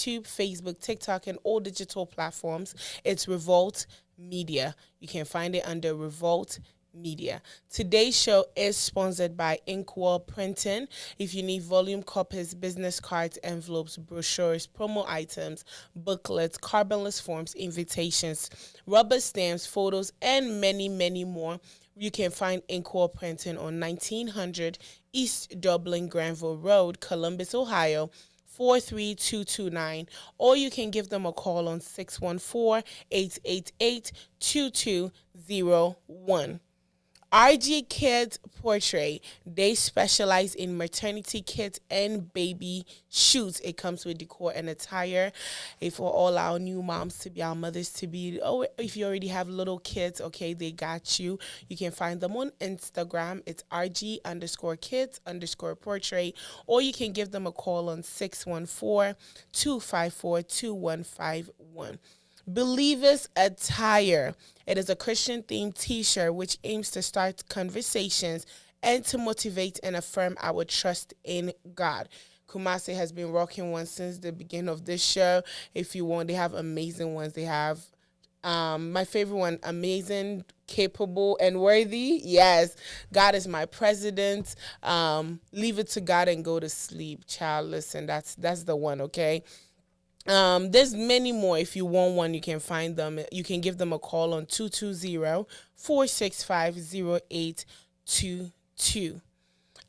YouTube, Facebook, TikTok, and all digital platforms. It's Revolt Media. You can find it under Revolt Media. Today's show is sponsored by Inkwell Printing. If you need volume copies, business cards, envelopes, brochures, promo items, booklets, carbonless forms, invitations, rubber stamps, photos, and many, many more, you can find Inkwell Printing on 1900 East Dublin Granville Road, Columbus, Ohio, 43229, or you can give them a call on 614-888-2201. RG Kids Portrait, they specialize in maternity kits and baby shoots. It comes with decor and attire. For all our new moms to be, our mothers to be, if you already have little kids, okay, they got you. You can find them on Instagram. It's RG_kids_portrait, or you can give them a call on 614-254-2151. Believers Attire. It is a Christian-themed t-shirt which aims to start conversations and to motivate and affirm our trust in God. Kumasi has been rocking one since the beginning of this show. If you want, they have amazing ones. They have my favorite one, amazing, capable, and worthy. Yes, God is my president. Leave it to God and go to sleep. Child, listen, that's the one, okay? There's many more. If you want one, you can find them. You can give them a call on 220-465-0822.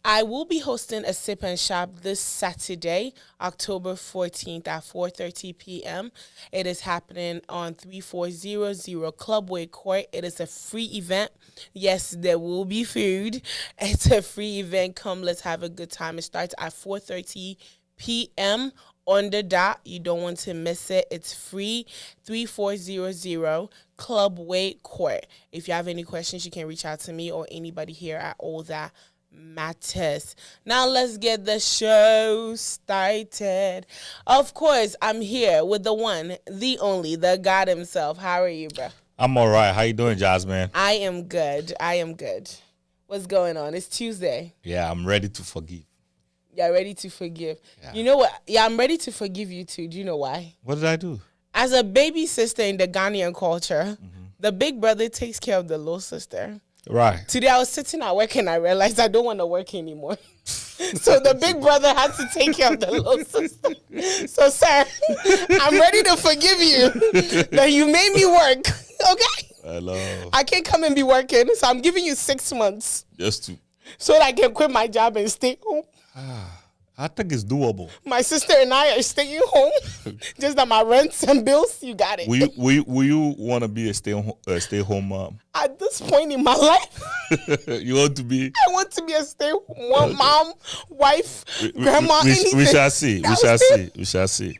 I will be hosting a sip and shop this Saturday, October 14th at 4:30 p.m. It is happening on 3400 Clubway Court. It is a free event. Yes, there will be food. It's a free event. Come, let's have a good time. It starts at 4:30 p.m. on the dot. You don't want to miss it. It's free. 3400 Clubway Court. If you have any questions, you can reach out to me or anybody here at All That Matters. Now let's get the show started. Of course, I'm here with the one, the only, the God himself. How are you, bro? I'm all right. How you doing, Jasmine? I am good. What's going on? It's Tuesday. Yeah, I'm ready to forgive. You're ready to forgive. Yeah. You know what? Yeah, I'm ready to forgive you too. Do you know why? What did I do? As a baby sister in the Ghanaian culture, the big brother takes care of the little sister. Right. Today I was sitting at work and I realized I don't want to work anymore. So the big brother had to take care of the little sister. So, sir, I'm ready to forgive you that you made me work. Okay? Hello. I can't come and be working, so I'm giving you 6 months. Just to. So that I can quit my job and stay home. I think it's doable. My sister and I are staying home. Just that my rents and bills, you got it. Will you want to be a stay-home mom? At this point in my life, You want to be? I want to be a stay-home mom, wife, grandma, anything. We shall see. We shall see.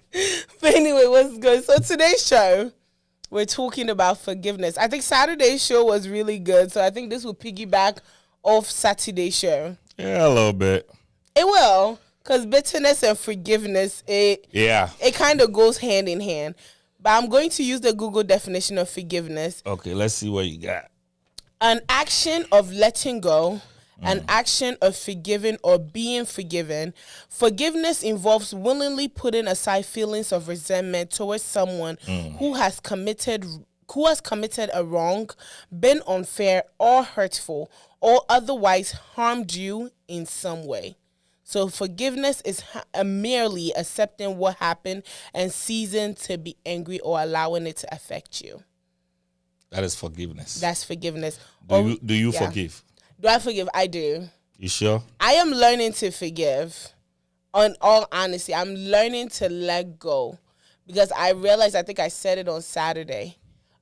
But anyway, what's good? So today's show, we're talking about forgiveness. I think Saturday's show was really good, so I think this will piggyback off Saturday's show. Yeah, a little bit. It will. Because bitterness and forgiveness, it kind of goes hand in hand. But I'm going to use the Google definition of forgiveness. Okay, let's see what you got. An action of letting go, an action of forgiving or being forgiven. Forgiveness involves willingly putting aside feelings of resentment towards someone who has committed a wrong, been unfair or hurtful, or otherwise harmed you in some way. So forgiveness is merely accepting what happened and ceasing to be angry or allowing it to affect you. That is forgiveness. That's forgiveness. Do you forgive? Do I forgive? I do. You sure? I am learning to forgive. On all honesty, I'm learning to let go. Because I realized, I think I said it on Saturday,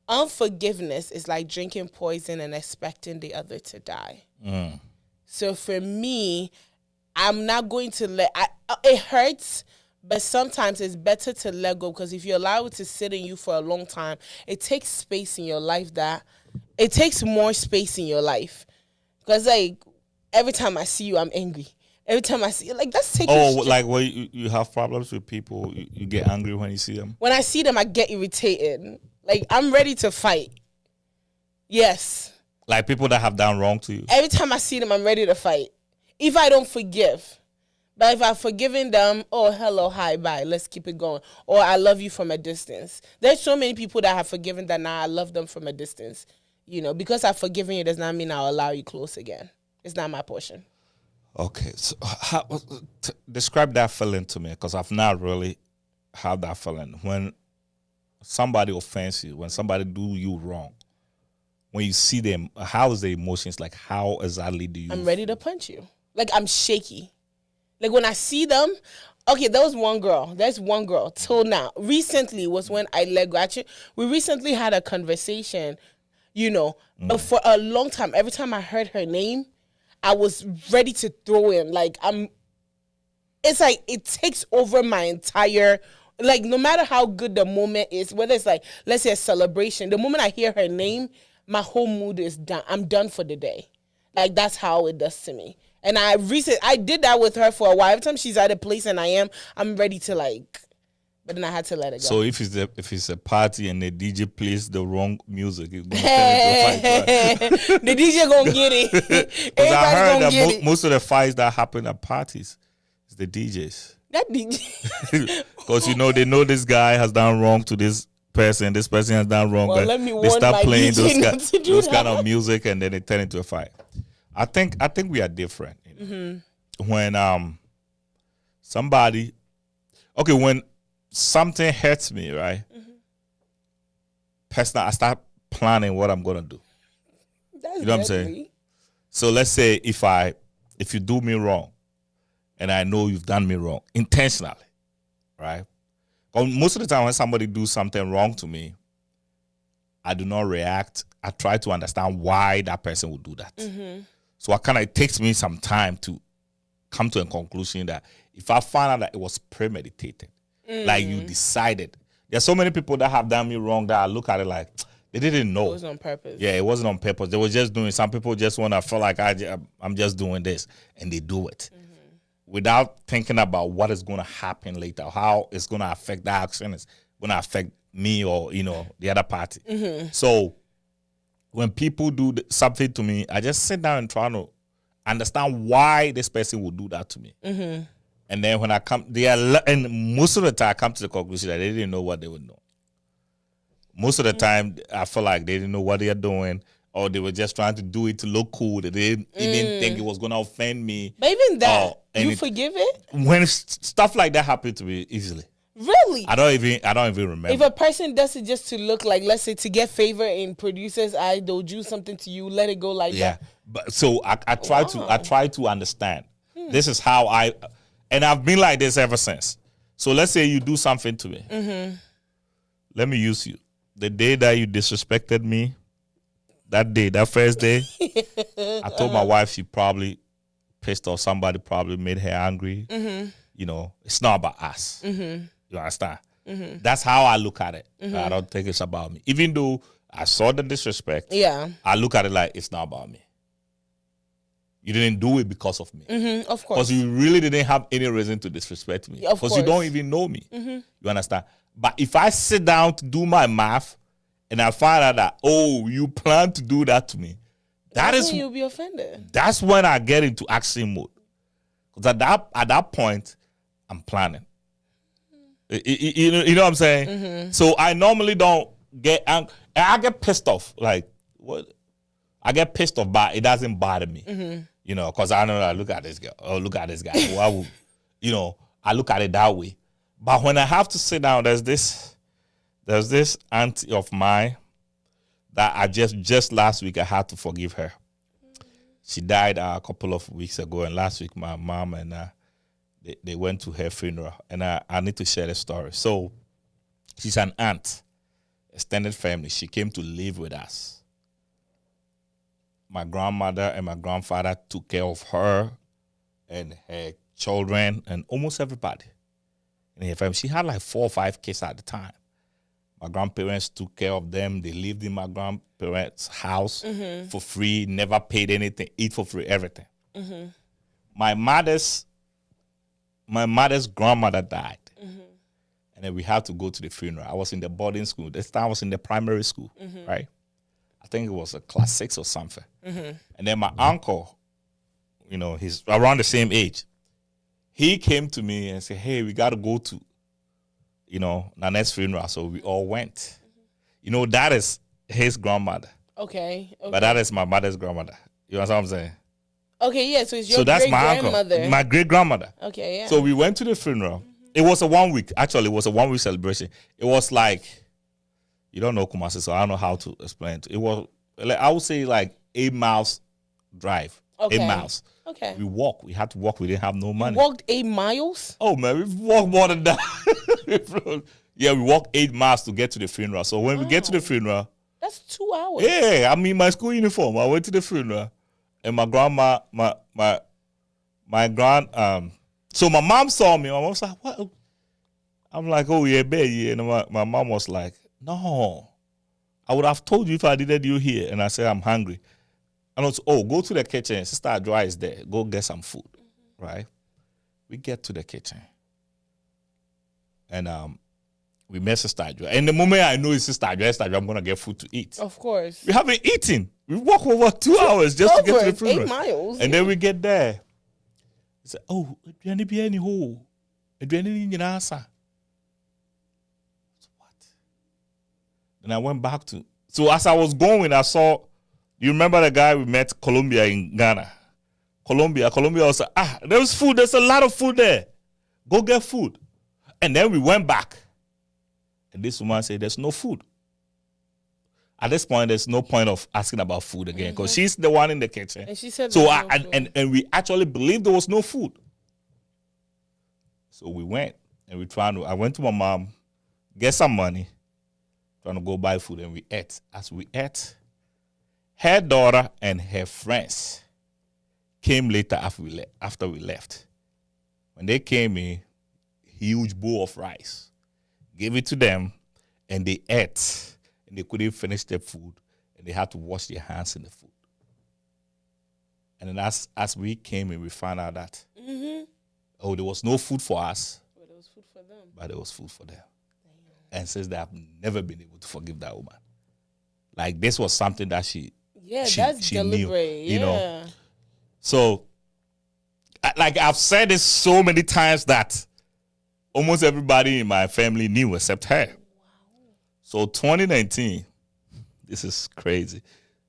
unforgiveness is like drinking poison and expecting the other to die. So for me, I'm not going to it hurts, but sometimes it's better to let go, because if you allow it to sit in you for a long time, it takes space in your life it takes more space in your life. Because like every time I see you, I'm angry. Every time I see you, like that's taking like when you have problems with people, you get angry when you see them? When I see them, I get irritated. Like I'm ready to fight. Yes. Like people that have done wrong to you? Every time I see them, I'm ready to fight. If I don't forgive. But if I've forgiven them, oh, hello, hi, bye, let's keep it going. Or I love you from a distance. There's so many people that have forgiven that now I love them from a distance. Because I've forgiven you does not mean I'll allow you close again. It's not my portion. Okay, so describe that feeling to me, because I've not really had that feeling. When somebody offends you, when somebody do you wrong, when you see them, how is the emotions? Like, how exactly do you I'm ready to punch you. Like, I'm shaky. Like, when I see them, okay, there's one girl till now. Recently was when I let go. Actually, we recently had a conversation, but for a long time, every time I heard her name, I was ready to throw in. Like, it's like it takes over my entire, like, no matter how good the moment is, whether it's like, let's say a celebration, the moment I hear her name, my whole mood is done. I'm done for the day. Like, that's how it does to me. And I did that with her for a while. Every time she's at a place and I'm ready to, like, but then I had to let it go. So if it's a party and the DJ plays the wrong music, it's gonna turn into a fight. Right? The DJ gonna get it. Because I heard that most of the fights that happen at parties is the DJs. That DJ. Because they know this guy has done wrong to this person has done wrong. Well, let me warn they start playing those kind of music, and then it turn into a fight. I think we are different. When somebody, when something hurts me, right? Personally, I start planning what I'm gonna do. That's what I'm saying? So let's say if you do me wrong, and I know you've done me wrong intentionally, right? But most of the time when somebody do something wrong to me, I do not react. I try to understand why that person would do that. So it takes me some time to come to a conclusion that if I find out that it was premeditated, like you decided. There's so many people that have done me wrong that I look at it like they didn't know. It was on purpose. Yeah, it wasn't on purpose. They were just doing. Some people just want to feel like I'm just doing this, and they do it without thinking about what is going to happen later, how it's going to affect the action, it's going to affect me or the other party. So when people do something to me, I just sit down and try to understand why this person would do that to me. And then when I come, and most of the time I come to the conclusion that they didn't know what they would know. Most of the time, I feel like they didn't know what they are doing, or they were just trying to do it to look cool. They didn't think it was going to offend me. But even that, you forgive it? When stuff like that happens to me easily. Really? I don't even remember. If a person does it just to look like, let's say, to get favor in producers' eye, they'll do something to you, let it go like that. Yeah. But so I try to understand. This is how and I've been like this ever since. So let's say you do something to me. Let me use you. The day that you disrespected me, that first day, I told my wife she probably pissed off, somebody probably made her angry. It's not about us. You understand? That's how I look at it. I don't think it's about me. Even though I saw the disrespect, I look at it like it's not about me. You didn't do it because of me. Of course. Because you really didn't have any reason to disrespect me. Because you don't even know me. You understand? But if I sit down to do my math and I find out that, you plan to do that to me, that's when you'll be offended. That's when I get into action mode. Because at that point, I'm planning. You know what I'm saying? So I normally don't get angry. I get pissed off. Like, what? I get pissed off, but it doesn't bother me. Because I know that look at this girl. Oh, look at this guy. Why would, I look at it that way. But when I have to sit down, there's this auntie of mine that I just last week I had to forgive her. She died a couple of weeks ago, and last week my mom and they went to her funeral, and I need to share the story. So she's an aunt, extended family. She came to live with us. My grandmother and my grandfather took care of her and her children and almost everybody in her family. She had like 4 or 5 kids at the time. My grandparents took care of them. They lived in my grandparents' house for free, never paid anything, eat for free, everything. My mother's grandmother died. And then we had to go to the funeral. I was in the boarding school. This time I was in the primary school, right? I think it was a class 6 or something. And then my uncle, he's around the same age. he came to me and said, hey, we got to go to, Nanette's funeral. So we all went. That is his grandmother. Okay. But that is my mother's grandmother. You know what I'm saying? Okay, yeah, so it's your that's my great-grandmother. uncle, my great-grandmother. Okay, yeah. So we went to the funeral. It was a 1 week. Actually, it was a 1 week celebration. It was like, you don't know Kumasi, so I don't know how to explain it. It was, I would say, like 8 miles drive. Okay. 8 miles. Okay. We walked. We had to walk. We didn't have no money. You walked 8 miles? Oh, man, we walked more than that. Yeah, we walked 8 miles to get to the funeral. So when we get to the funeral. That's 2 hours. Yeah, I'm in my school uniform. I went to the funeral. And my grandma, so my mom saw me. My mom was like, what? I'm like, oh, yeah, baby. And my mom was like, no. I would have told you if I didn't you here. And I said, I'm hungry. And I was, go to the kitchen. Sister Joy is there. Go get some food. Right? We get to the kitchen. And we met Sister Joy. And the moment I know it's Sister Joy, I'm going to get food to eat. Of course. We haven't eaten. We walk over 2 hours just to get to the funeral. 8 miles. And then we get there. He said, oh, aduane bi ani ho. Aduane ni nyina asa. What? And I went back to. So as I was going, I saw, you remember the guy we met Colombia in Ghana? Colombia was like, there's food. There's a lot of food there. Go get food. And then we went back. And this woman said, there's no food. At this point, there's no point of asking about food again because she's the one in the kitchen. And she said, so and we actually believed there was no food. So we went and I went to my mom, get some money, trying to go buy food, and we ate. As we ate, her daughter and her friends came later after we left. When they came in, huge bowl of rice, gave it to them, and they ate. They couldn't finish their food, and they had to wash their hands in the food. And then as we came in, we found out that, there was no food for us. But there was food for them. But there was food for them. Damn. And since they have never been able to forgive that woman. Like, this was something that she that's deliberate. Knew, you know. So, like I've said this so many times that almost everybody in my family knew except her. So 2019, this is crazy.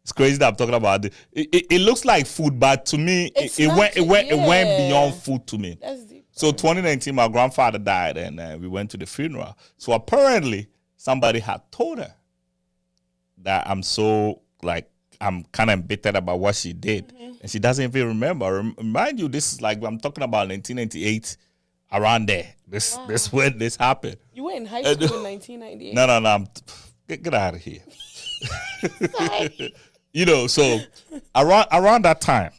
It's crazy that I'm talking about it. It looks like food, but to me, it went beyond food to me. That's deep. So 2019, my grandfather died, and we went to the funeral. So apparently, somebody had told her that I'm kind of embittered about what she did, and she doesn't even remember. Mind you, this is like I'm talking about 1998. Around there, this when this happened. You were in high school in 1998. No. Get out of here. So around that time,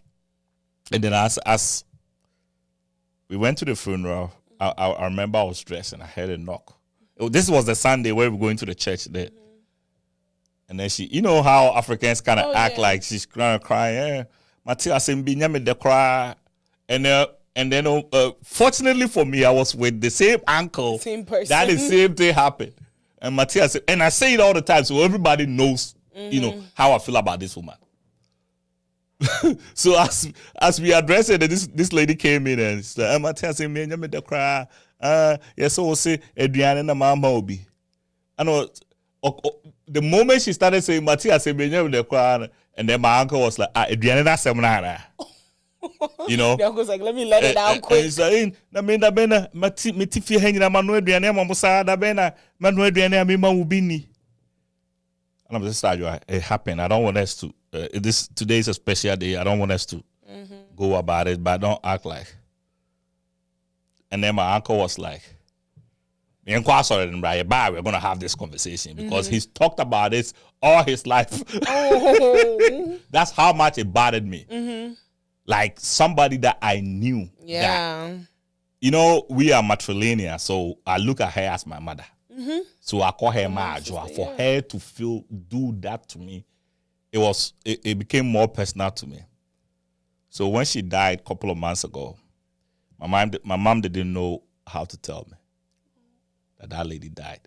and then as we went to the funeral, I remember I was dressed and I heard a knock. This was the Sunday where we were going to the church there, and then she, how Africans kind of act like she's gonna cry. Yeah, Matia Simbi nyame de cry, and then, fortunately for me, I was with the same uncle. Same person. That the same thing happened. And Matthias said, and I say it all the time, so everybody knows, how I feel about this woman. So as we addressed it, this lady came in and said, Matthias said, "Me the cry. Yes, so say Adriana and Mama Obi." I know. The moment she started saying Matthias said, "Me the cry," and then my uncle was like, "Adriana, that's seminary." The uncle's like, let me let it out quick. And I'm just like, it happened. I don't want us to. Today is a special day. I don't want us to go about it, but don't act like. And then my uncle was like, we're gonna have this conversation because he's talked about this all his life. Oh. That's how much it bothered me. Like somebody that I knew. Yeah. That, we are matrilineal, so I look at her as my mother. So I call her Majwa. For her to do that to me, it became more personal to me. So when she died a couple of months ago, my mom didn't know how to tell me that lady died.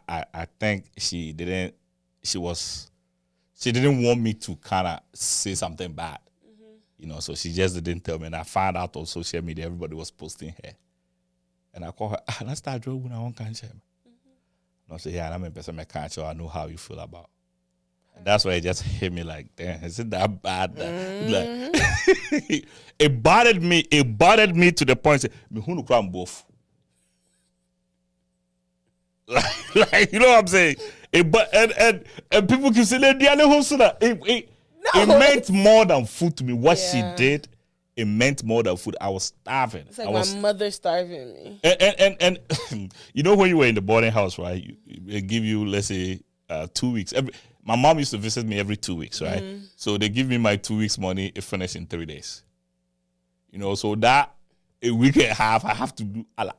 I think she didn't want me to kind of say something bad. So she just didn't tell me. And I found out on social media, everybody was posting her. And I called her, let's start drawing when I want to share. And I said, yeah, I'm a person I can't show. I know how you feel about. And that's why it just hit me like, damn, is it that bad? Like, it bothered me. It bothered me to the point that me who cry both. Like, you know what I'm saying? And people keep saying it meant more than food to me. What she did, it meant more than food. I was starving. It's like my mother starving me. And you know when you were in the boarding house, right? They give you, let's say, 2 weeks. My mom used to visit me every 2 weeks, right? Mm-hmm. So they give me my 2 weeks money. It finished in 3 days. So that a week and a half, I have to do ala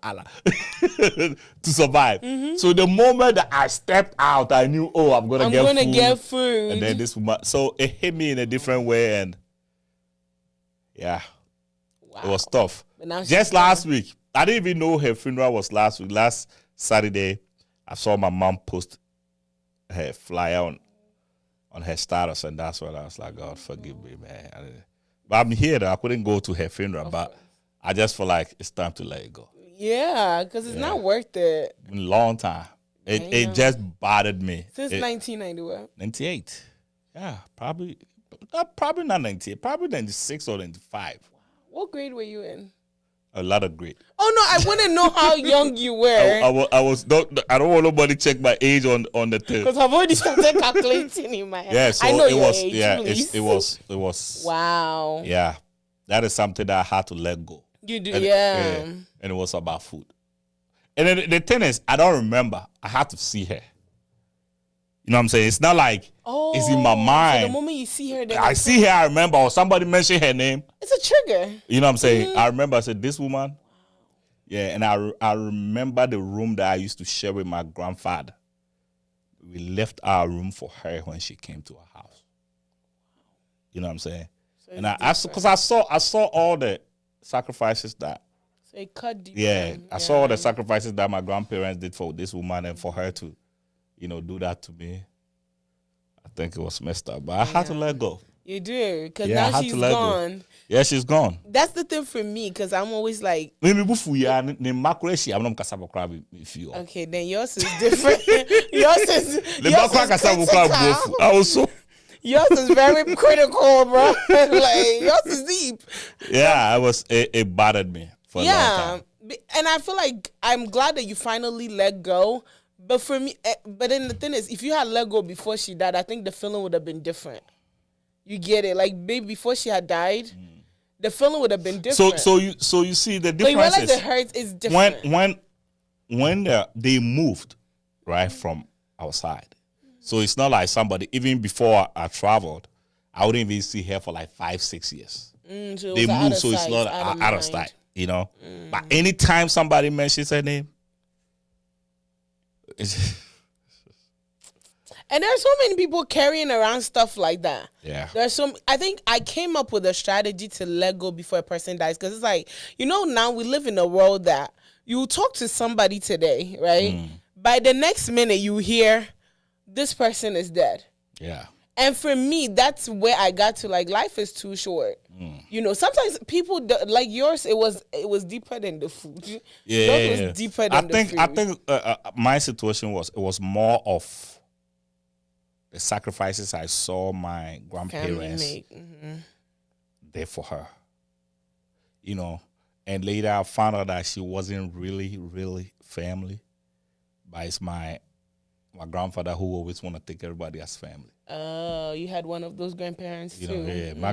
to survive. Mm-hmm. So the moment that I stepped out, I knew, I'm gonna get food. And then this woman, so it hit me in a different way, and yeah, it was tough. Just last week, I didn't even know her funeral was last week. Last Saturday, I saw my mom post her flyer on her status, and that's when I was like, God, forgive me, man. But I'm here, though. I couldn't go to her funeral, but I just feel like it's time to let it go. Yeah, because it's not worth it. A long time. It just bothered me. Since 1991. 98. Yeah, probably not 98. Probably 96 or 95. What grade were you in? A lot of grade. Oh no, I want to know how young you were. I don't want nobody check my age on the thing. Because I've already started calculating in my head. Yeah, so I know it your was. age, Yeah, please. it was. Wow. Yeah, that is something that I had to let go. You do, and, yeah. And it was about food. And then the thing is, I don't remember. I had to see her. You know what I'm saying? It's not like it's in my mind. So the moment you see her, I see her, I remember, or somebody mentioned her name. It's a trigger. You know what I'm saying? Mm-hmm. I remember, I said, this woman. Yeah, and I remember the room that I used to share with my grandfather. We left our room for her when she came to our house. You know what I'm saying? So and I saw all the sacrifices that. So it cut deep. Yeah, I saw all the sacrifices that my grandparents did for this woman, and for her to, do that to me. I think it was messed up, but I had to let go. You do, because now she's gone. Yeah, she's gone. That's the thing for me, because I'm always like... Okay, then yours is different. yours is very critical, bro. Like, yours is deep. Yeah, it bothered me for a long time. And I feel like I'm glad that you finally let go. But for me, then the thing is, if you had let go before she died, I think the feeling would have been different. You get it? Like, baby, before she had died, the feeling would have been different. So you see the difference. So you realize the hurt is different. When they moved, right, from outside. So it's not like somebody, even before I traveled, I wouldn't even see her for like 5-6 years. So they moved, so it's not out of sight, But anytime somebody mentions her name, and there's so many people carrying around stuff like that. Yeah. I think I came up with a strategy to let go before a person dies. Because it's like, now we live in a world that you talk to somebody today, right? By the next minute you hear this person is dead. Yeah. And for me, that's where I got to, like, life is too short. Sometimes people like yours, it was deeper than the food. Yeah. Yours was deeper than the food. I think my situation was more of the sacrifices I saw my grandparents there for her. And later I found out that she wasn't really, really family. But it's my grandfather who always want to take everybody as family. Oh, you had one of those grandparents too. Yeah. My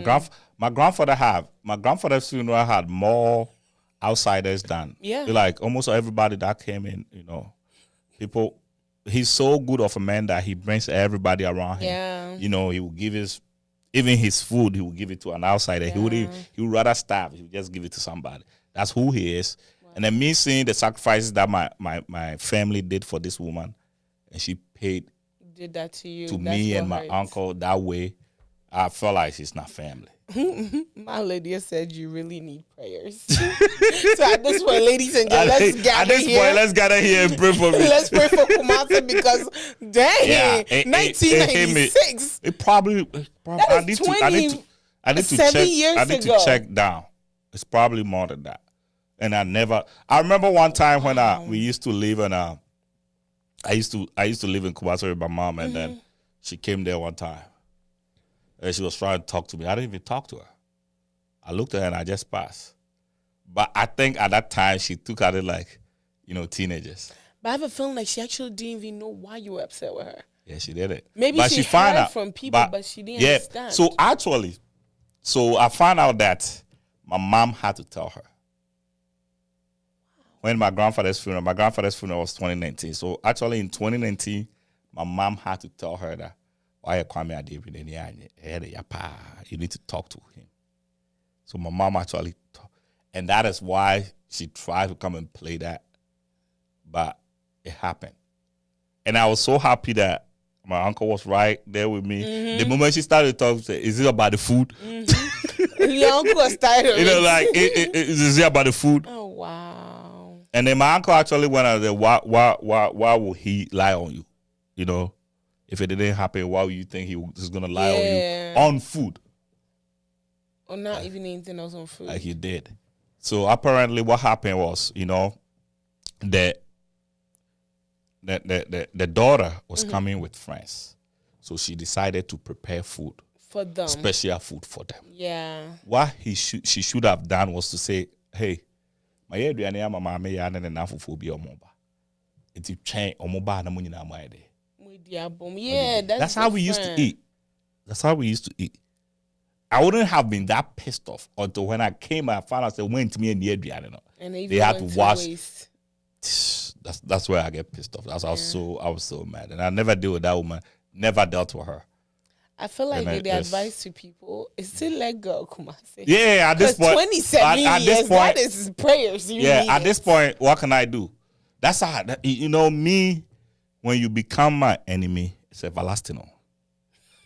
grandfather's funeral had more outsiders than like almost everybody that came in. People. He's so good of a man that he brings everybody around him. Yeah. He will give even his food. He will give it to an outsider. Yeah. He would rather starve. He would just give it to somebody. That's who he is. Wow. And then me seeing the sacrifices that my family did for this woman, and she did that to you, to me and my uncle that way, I felt like she's not family. My lady said you really need prayers. So at this point, ladies and gentlemen, let's gather here and pray for me. Let's pray for Kumasi because dang, 1996. It probably I I need to 7 check. years I need ago. to check down. It's probably more than that. And I remember one time when we used to live in I used to live in Kumasi with my mom, and then she came there one time. And she was trying to talk to me. I didn't even talk to her. I looked at her and I just passed. But I think at that time she took at it like, teenagers. But I have a feeling like she actually didn't even know why you were upset with her. Yeah, she did it. Maybe but she found heard out from people, but she didn't understand. So actually, I found out that my mom had to tell her. When my grandfather's funeral was 2019. So actually in 2019, my mom had to tell her that, you need to talk to him. So my mom actually talked. And that is why she tried to come and play that. But it happened. And I was so happy that my uncle was right there with me. The moment she started talking, is it about the food? Your uncle was tired of it. Is it about the food? Oh, wow. And then my uncle actually went out there, why would he lie on you? If it didn't happen, why would you think he was going to lie on you on food? Or not even anything else on food. Like he did. So apparently what happened was, the daughter was coming with friends. So she decided to prepare food. For them. Special food for them. Yeah. What she should have done was to say, hey, my aduane ama maame ya na na fufu bi omoba. Enti twen omoba na munyina amaide. Yeah, that's how we used to eat. That's how we used to eat. I wouldn't have been that pissed off until when I came, I found out they went to me and they had to wash. That's where I get pissed off. I was so mad, and I never deal with that woman. Never dealt with her. I feel like the advice to people is to let go, Kumasi. Yeah, at this point, 27 years, that is prayers. At this point, what can I do? That's how me. When you become my enemy, it's everlasting.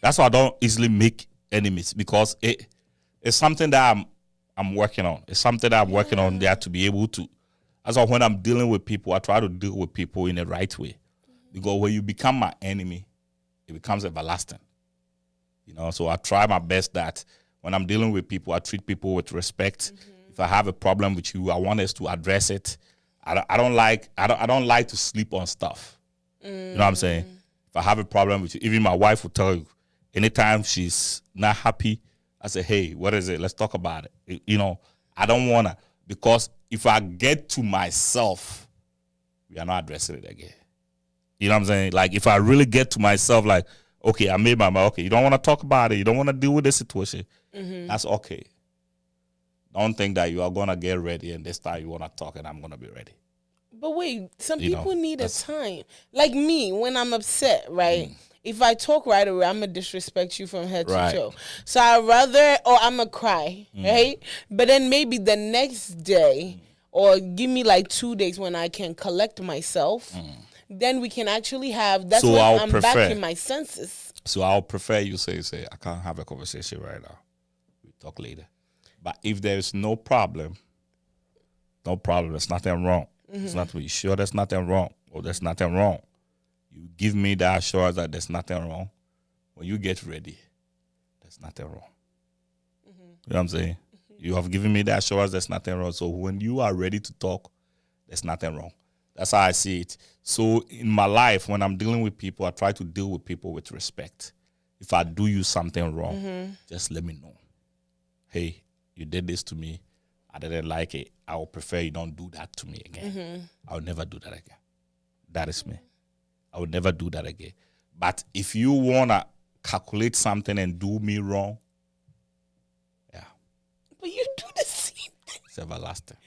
That's why I don't easily make enemies, because it's something that I'm working on. It's something that I'm working on there to be able to. That's why when I'm dealing with people, I try to deal with people in the right way. Because when you become my enemy, it becomes everlasting. So I try my best that when I'm dealing with people, I treat people with respect. If I have a problem with you, I want us to address it. I don't like to sleep on stuff. You know what I'm saying? If I have a problem with you, even my wife will tell you, anytime she's not happy, I say, hey, what is it? Let's talk about it. I don't want to, because if I get to myself, we are not addressing it again. You know what I'm saying? Like, if I really get to myself, like, okay, I made my mind, okay, you don't want to talk about it, you don't want to deal with the situation, that's okay. Don't think that you are going to get ready and this time you want to talk and I'm going to be ready. But wait, some people need a time. Like me, when I'm upset, right? If I talk right away, I'm going to disrespect you from head to toe. So I'd rather, or I'm going to cry, right? But then maybe the next day, or give me like 2 days when I can collect myself, then we can actually have, that's when I'm back in my senses. So I'll prefer you say, I can't have a conversation right now. We'll talk later. But if there's no problem, there's nothing wrong. It's not, you sure there's nothing wrong? Or there's nothing wrong. You give me the assurance that there's nothing wrong. When you get ready, there's nothing wrong. You know what I'm saying? You have given me the assurance there's nothing wrong. So when you are ready to talk, there's nothing wrong. That's how I see it. So in my life, when I'm dealing with people, I try to deal with people with respect. If I do you something wrong, just let me know. Hey, you did this to me. I didn't like it. I would prefer you don't do that to me again. I would never do that again. That is me. I would never do that again. But if you want to calculate something and do me wrong, yeah. But you do the same thing. It's everlasting.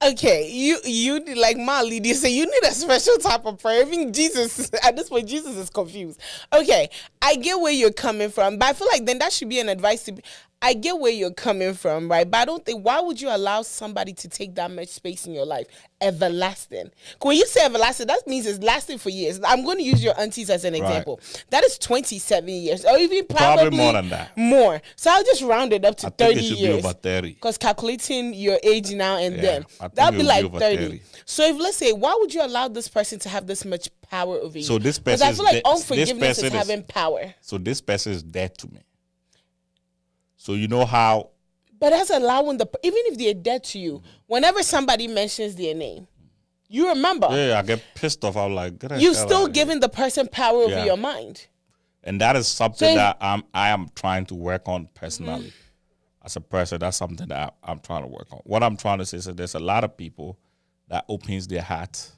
Okay, you like Molly, they say you need a special type of prayer. Even Jesus, at this point, Jesus is confused. Okay, I get where you're coming from, but I feel like then that should be an advice to be. I get where you're coming from, right? But I don't think, why would you allow somebody to take that much space in your life? Everlasting. When you say everlasting, that means it's lasting for years. I'm going to use your aunties as an example. That is 27 years, or even probably more than that. More. So I'll just round it up to 30 it should years. Be over 30. Because calculating your age now and then, that'll be like 30. So if, let's say, why would you allow this person to have this much power over you? So this person, because I feel like unforgiveness is having power. So this person is dead to me. So you know how. But that's allowing even if they're dead to you, whenever somebody mentions their name, you remember. Yeah, I get pissed off. I'm like, you still giving the person power over your mind. And that is something that I am trying to work on personally. As a person, that's something that I'm trying to work on. What I'm trying to say is that there's a lot of people that opens their heart.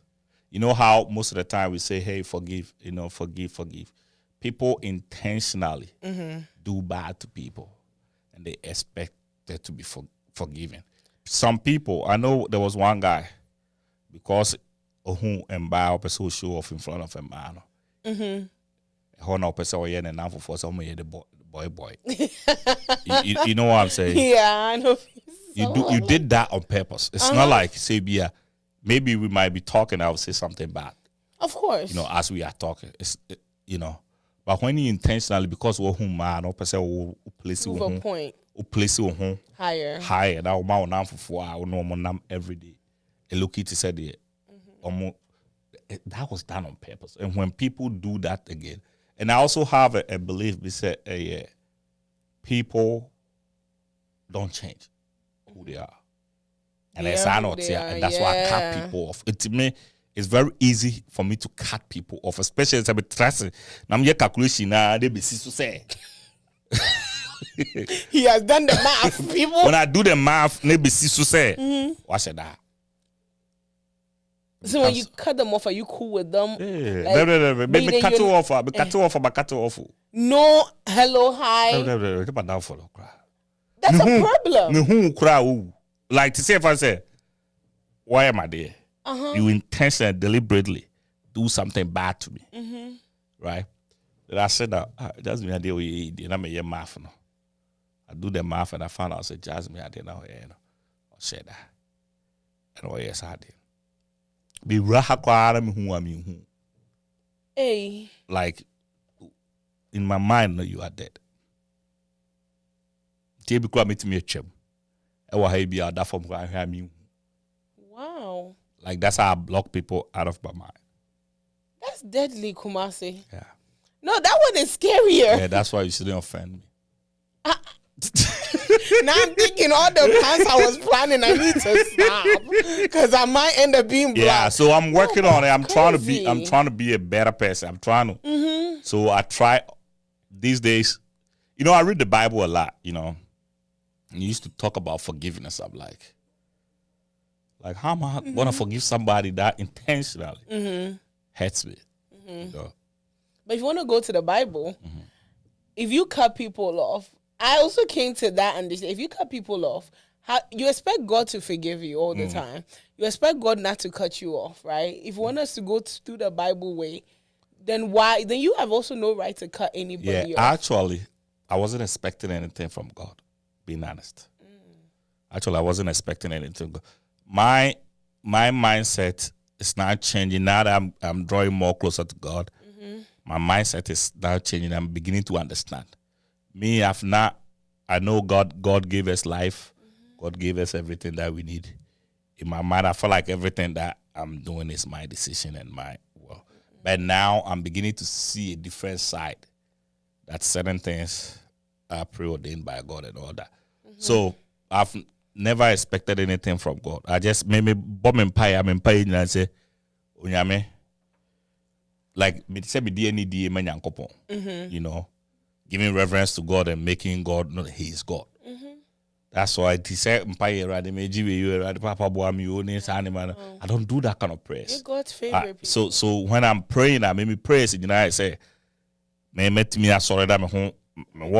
You know how most of the time we say, hey, forgive, forgive. People intentionally do bad to people, and they expect it to be forgiven. Some people, I know there was one guy, because who and buy a person show off in front of a man. Now person or now for some the boy. you know what I'm saying? Yeah, I know. You did that on purpose. It's not like say maybe we might be talking, I would say something bad. Of course. As we are talking. But when you intentionally, because we're home man, or person will place you a point. Place you home higher. That will now for 4 hours, no every day. A look it said it. That was done on purpose. And when people do that again, and I also have a belief, we say people don't change who they are. And that's why I cut people off. To me, it's very easy for me to cut people off, especially as I'm trusting. Now I'm calculation now, they be so say. He has done the math, people. When I do the math, they be so say. What said that? So when you cut them off, are you cool with them? Yeah. Like, cut you off. No, hello, hi. That's a problem. Like to say if I say, why am I there? You intentionally, deliberately do something bad to me. Right? Then I said that just me idea we and I'm a math now. I do the math and I found out I said just me idea now. I said that. And yes, I did. Be rahakwara me who am you. Hey. Like in my mind, no, you are dead. Take because me to me a chum. I will be out that from where I am you. Wow. Like that's how I block people out of my mind. That's deadly, Kumasi. Yeah. No, that one is scarier. Yeah, that's why you shouldn't offend me. Now I'm thinking all the plans I was planning, I need to stop because I might end up being blocked. Yeah, so I'm working on it. I'm trying to be a better person. I'm trying to. So I try these days. I read the Bible a lot. And you used to talk about forgiveness. I'm like how am I gonna forgive somebody that intentionally hurts me? But if you want to go to the Bible, if you cut people off, I also came to that understanding. If you cut people off, you expect God to forgive you all the time. You expect God not to cut you off, right? If you want us to go through the Bible way, then why? Then you have also no right to cut anybody off. Actually, I wasn't expecting anything from God, being honest. Actually, I wasn't expecting anything. My mindset is not changing. Now that I'm drawing more closer to God, my mindset is now changing. I'm beginning to understand. I know God gave us life. God gave us everything that we need. In my mind, I feel like everything that I'm doing is my decision and my will. But now I'm beginning to see a different side. That certain things are preordained by God and all that. So I've never expected anything from God. I just maybe bomb empire, and I say, Onyame, like me say me DNA man yankopon. Giving reverence to God and making God know He is God. That's why he said, I don't do that kind of prayer. You're God's favorite people. So when I'm praying, I maybe praise, I say, me met me sorry that me home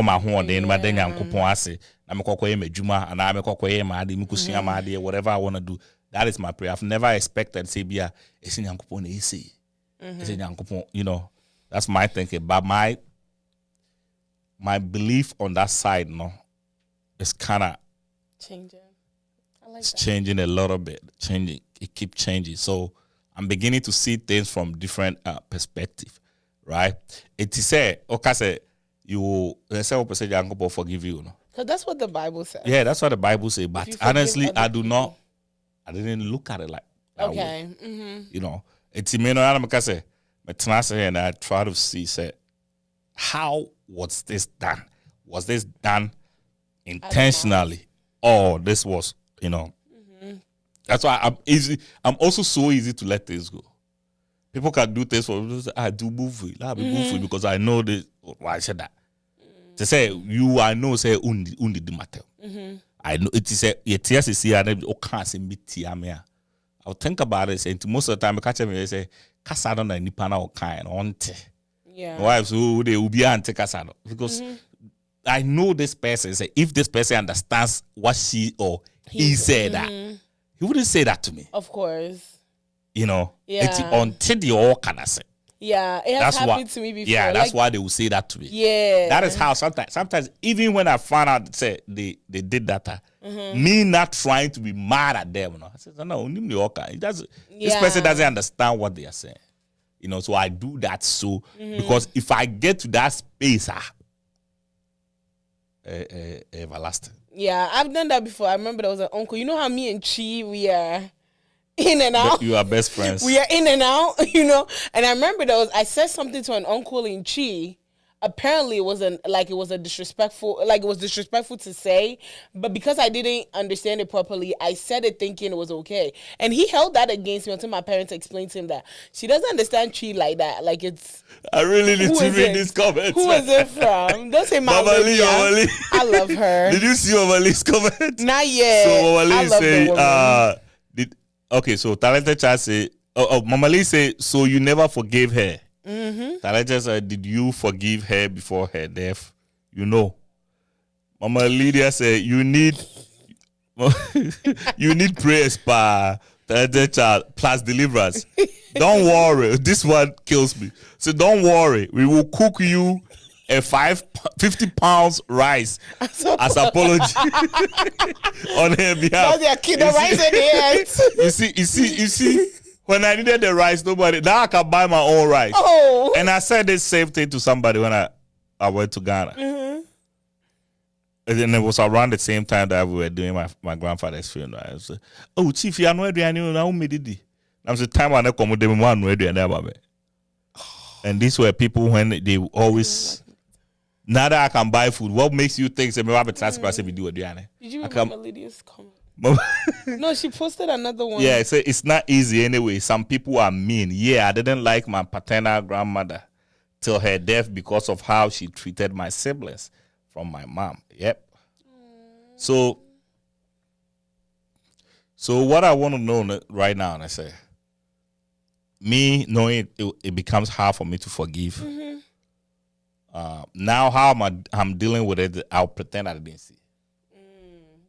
my home then my then yankopon ase na me kokoye medjuma and I me kokoye ma ade me kusua ma ade whatever I want to do. That is my prayer. I've never expected say bia esi yankopon e say. Esi yankopon, that's my thinking. But my belief on that side, is kind of changing. It's changing a little bit. It keeps changing. So I'm beginning to see things from different perspective, right? It is say, say you say what percent your uncle forgive you, Because that's what the Bible says. Yeah, that's what the Bible says. But honestly, I didn't look at it like that okay. way. It's me no I'm say, and I try to see say how was this done? Was this done intentionally, or this was, that's why I'm also so easy to let things go. People can do things for me. I do move it. I'll be moving because I know this. Why I said that? To say I know say undi the matter. I know it is a see and can't say me tiamia. I'll think about it. And most of the time, I catch me say kasado na nipana o kind onte. Yeah. Why so they will be anti kasado because I know this person. Say if this person understands what she or he said that, he wouldn't say that to me. Of course. Yeah. It's Yeah. until the all can say. Yeah, it has happened to me before. Yeah, that's why they will say that to me. Yeah. That is how sometimes even when I found out say they did that, me not trying to be mad at them. I said, no, this person doesn't understand what they are saying. So I do that because if I get to that space, everlasting. Yeah, I've done that before. I remember there was an uncle. You know how me and Chi, we are in and out. You are best friends. We are in and out, And I remember I said something to an uncle in Chi. Apparently it was disrespectful to say, but because I didn't understand it properly, I said it thinking it was okay. And he held that against me until my parents explained to him that she doesn't understand Chi like that. Like it's I really need to read these comments. Who is it from? Don't say Mama Lee. I love her. Did you see Mama Lee's comment? Not yet. So Mama Lee say okay, so Talented Child say Mama Lee say, so you never forgave her. Talented said, did you forgive her before her death? Mama Lydia said, you need prayers per Talented Child plus deliverance. Don't worry. This one kills me. So don't worry. We will cook you a 50 pounds rice as apology on her behalf. You see, when I needed the rice, now I can buy my own rice. Oh. And I said the same thing to somebody when I went to Ghana. And then it was around the same time that we were doing my grandfather's funeral. I said, oh, Chief, you know I I'm the time when I come with them, and these were people when they always. Now that I can buy food, what makes you think that maybe we do it? Did you remember Lydia's comment? No, she posted another one. Yeah, it's not easy anyway. Some people are mean. Yeah, I didn't like my paternal grandmother till her death because of how she treated my siblings from my mom. Yep. So what I want to know right now, and I say, me knowing it becomes hard for me to forgive. Now how I'm dealing with it, I'll pretend I didn't see.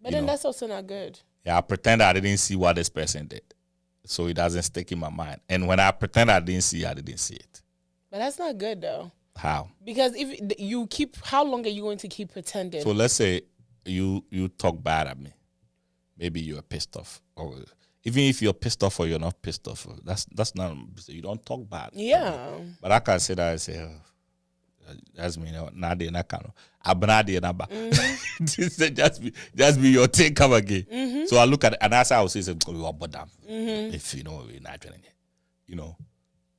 But then that's also not good. Yeah, I pretend I didn't see what this person did, so it doesn't stick in my mind. And when I pretend I didn't see it. But that's not good though. How? Because if you how long are you going to keep pretending? So let's say you talk bad at me. Maybe you're pissed off, or even if you're pissed off or you're not pissed off, that's not. You don't talk bad. Yeah. But I can say that I say. That's me. Nadi na kano. Abnadi na ba. Just be your take come again. So I look at it, and that's how I say, "We are badam." If we're not doing it,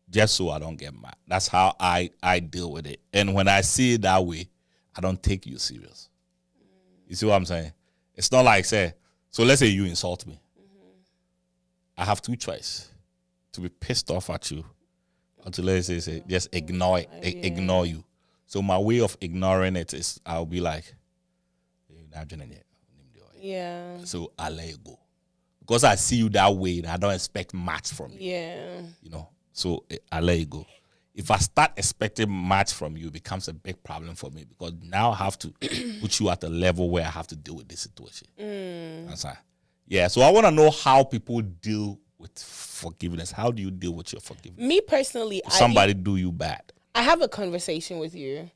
just so I don't get mad. That's how I deal with it. And when I see it that way, I don't take you serious. You see what I'm saying? It's not like say. So let's say you insult me. I have two choices: to be pissed off at you, or to let's say just ignore you. So my way of ignoring it is I'll be like, yeah. So I let it go. Because I see you that way and I don't expect much from you. Yeah. So I let it go. If I start expecting much from you, it becomes a big problem for me because now I have to put you at a level where I have to deal with this situation. Yeah, so I want to know how people deal with forgiveness. How do you deal with your forgiveness? Me personally, somebody do you bad. I have a conversation with you.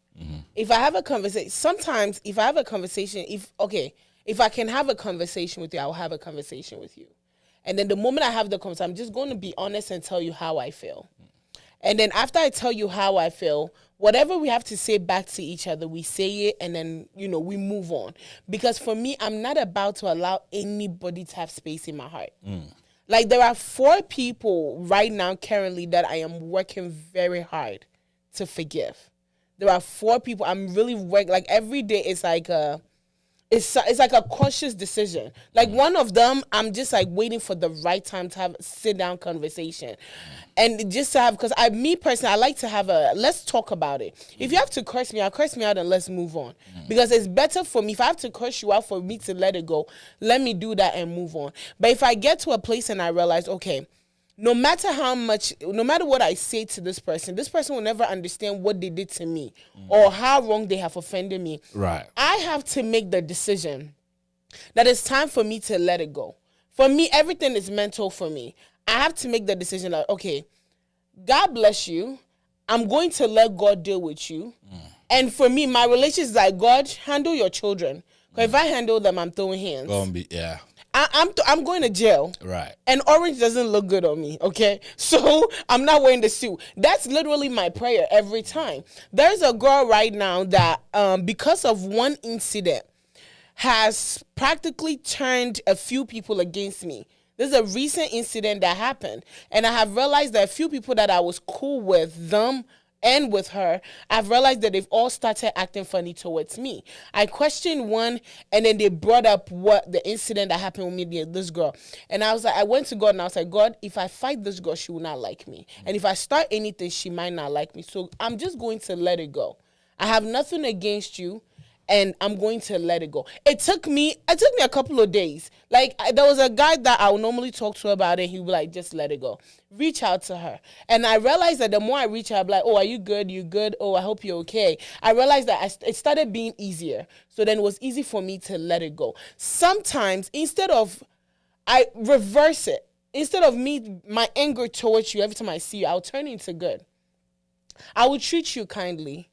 If I have a conversation, sometimes if I have a conversation, if I can have a conversation with you, I'll have a conversation with you. And then the moment I have the conversation, I'm just going to be honest and tell you how I feel. And then after I tell you how I feel, whatever we have to say back to each other, we say it and then, we move on. Because for me, I'm not about to allow anybody to have space in my heart. Like there are 4 people right now currently that I am working very hard to forgive. There are 4 people I'm really working, like every day it's like It's like a conscious decision. Like one of them, I'm just like waiting for the right time to have a sit down conversation, and just to have, because me personally, I like to have let's talk about it. If you have to curse me, I'll curse me out and let's move on, because it's better for me if I have to curse you out for me to let it go. Let me do that and move on. But if I get to a place and I realize, okay, no matter what I say to this person will never understand what they did to me or how wrong they have offended me. Right. I have to make the decision that it's time for me to let it go. For me, everything is mental for me. I have to make the decision that, okay, God bless you. I'm going to let God deal with you. And for me, my relationship is like, God, handle your children. Because if I handle them, I'm throwing hands. Yeah. I'm going to jail. Right. And orange doesn't look good on me, okay? So I'm not wearing the suit. That's literally my prayer every time. There's a girl right now that, because of one incident, has practically turned a few people against me. There's a recent incident that happened. And I have realized that a few people that I was cool with, them and with her, I've realized that they've all started acting funny towards me. I questioned one, and then they brought up what the incident that happened with me, this girl. And I was like, I went to God and I was like, God, if I fight this girl, she will not like me. And if I start anything, she might not like me. So I'm just going to let it go. I have nothing against you, and I'm going to let it go. It took me a couple of days. Like, there was a guy that I would normally talk to about it. He would be like, just let it go. Reach out to her. And I realized that the more I reach out, I'm like, oh, are you good? You good? Oh, I hope you're okay. I realized that it started being easier. So then it was easy for me to let it go. Sometimes, I reverse it. Instead of my anger towards you, every time I see you, I'll turn it into good. I will treat you kindly.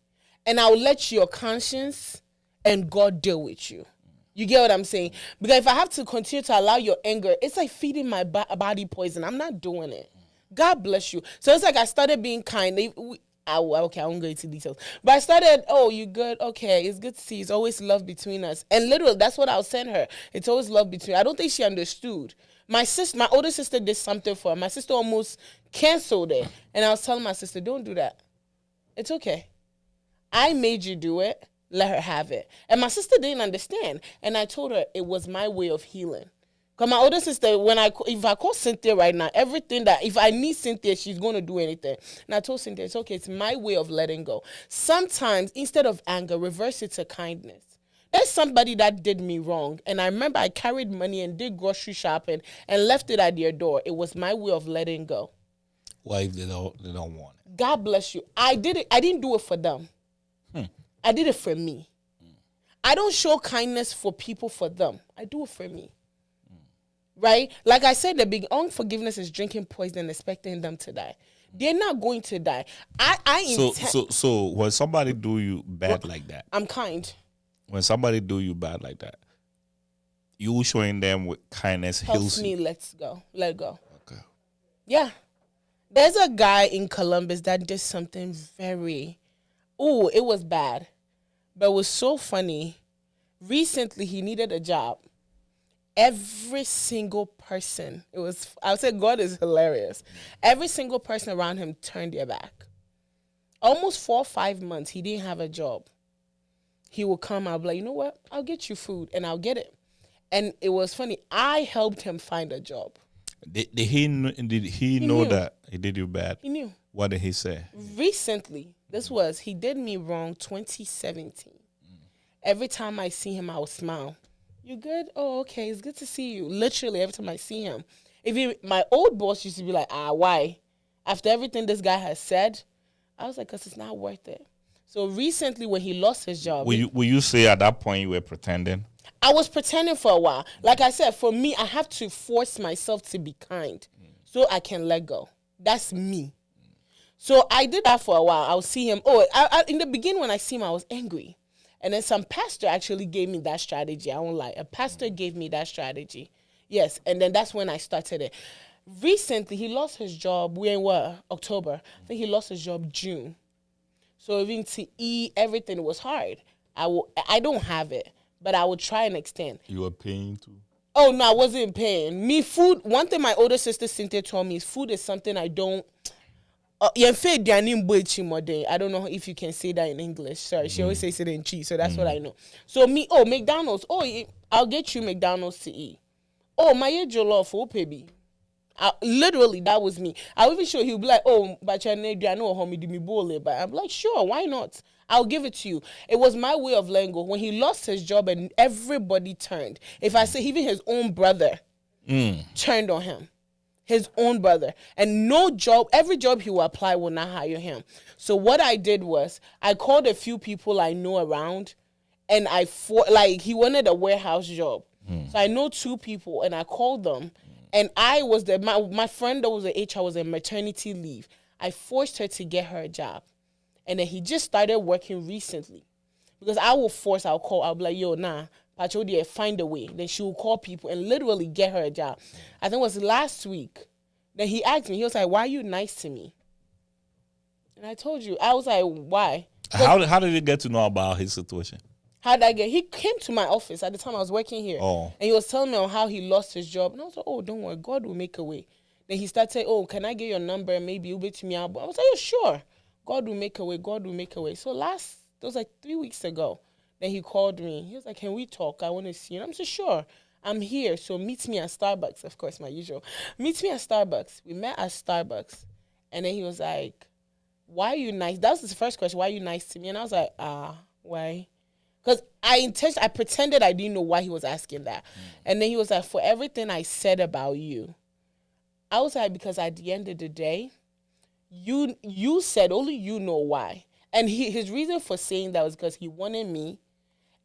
And I will let your conscience and God deal with you. You get what I'm saying? Because if I have to continue to allow your anger, it's like feeding my body poison. I'm not doing it. God bless you. So it's like I started being kind. Okay, I won't go into details. But I started, oh, you good? Okay, it's good to see. It's always love between us. And literally, that's what I'll send her. It's always love between us. I don't think she understood. My older sister did something for her. My sister almost canceled it. And I was telling my sister, don't do that. It's okay. I made you do it. Let her have it. And my sister didn't understand. And I told her it was my way of healing. Because my older sister, if I call Cynthia right now, if I need Cynthia, she's going to do anything. And I told Cynthia, it's okay. It's my way of letting go. Sometimes, instead of anger, reverse it to kindness. There's somebody that did me wrong. And I remember I carried money and did grocery shopping and left it at their door. It was my way of letting go. Why if they don't want it? God bless you. I did it. I didn't do it for them. I did it for me. I don't show kindness for people for them. I do it for me. Right? Like I said, the unforgiveness is drinking poison and expecting them to die. They're not going to die. So when somebody do you bad like that, I'm kind. When somebody do you bad like that, you showing them with kindness helps heals me. you. Let go. Okay. Yeah. There's a guy in Columbus that did something it was bad. But it was so funny. Recently, he needed a job. Every single person, I would say God is hilarious. Every single person around him turned their back. Almost 4 or 5 months, he didn't have a job. He would come, I'll be like, you know what? I'll get you food, and I'll get it. And it was funny. I helped him find a job. Did he know that he did you bad? He knew. What did he say? Recently, he did me wrong 2017. Every time I see him, I will smile. You good? Oh, okay. It's good to see you. Literally, every time I see him. My old boss used to be like, why? After everything this guy has said, I was like, because it's not worth it. So recently, when he lost his job. Will you say at that point you were pretending? I was pretending for a while. Like I said, for me, I have to force myself to be kind so I can let go. That's me. So I did that for a while. I would see him. In the beginning when I see him, I was angry. And then some pastor actually gave me that strategy. I won't lie. A pastor gave me that strategy. Yes. And then that's when I started it. Recently, he lost his job. We're in October. I think he lost his job June. So even to eat, everything was hard. I don't have it, but I would try and extend. You were paying too? Oh, no, I wasn't paying. Food, one thing my older sister Cynthia told me is food is something I don't I don't know if you can say that in English. Sorry, she always says it in cheese, so that's what I know. So McDonald's. I'll get you McDonald's to eat. My jollof, baby. Literally, that was me. I was even sure he'll be like, but I know how me do me bowl, but I'm like, sure, why not? I'll give it to you. It was my way of letting go. When he lost his job and everybody turned, if I say even his own brother turned on him. His own brother. And every job he will apply will not hire him. So what I did was I called a few people I know around, and he wanted a warehouse job. So I know 2 people, and I called them, and I was my friend that was the HR was on maternity leave. I forced her to get her a job. And then he just started working recently. Because I'll call, I'll be like, yo, nah, Pacho, find a way. Then she will call people and literally get her a job. I think it was last week. Then he asked me, he was like, why are you nice to me? And I told you, I was like, why? How did you get to know about his situation? He came to my office at the time I was working here. And he was telling me on how he lost his job. And I was like, don't worry, God will make a way. Then he started saying, can I get your number and maybe you'll be to me out? I was like, sure. God will make a way. God will make a way. So it was like 3 weeks ago. Then he called me. He was like, can we talk? I want to see you. And I'm so sure. I'm here. So meet me at Starbucks. Of course, my usual. Meet me at Starbucks. We met at Starbucks. And then he was like, why are you nice? That was his first question. Why are you nice to me? And I was like, why? Because I pretended I didn't know why he was asking that. And then he was like, for everything I said about you. I was like, because at the end of the day, you said only you know why. And his reason for saying that was because he wanted me,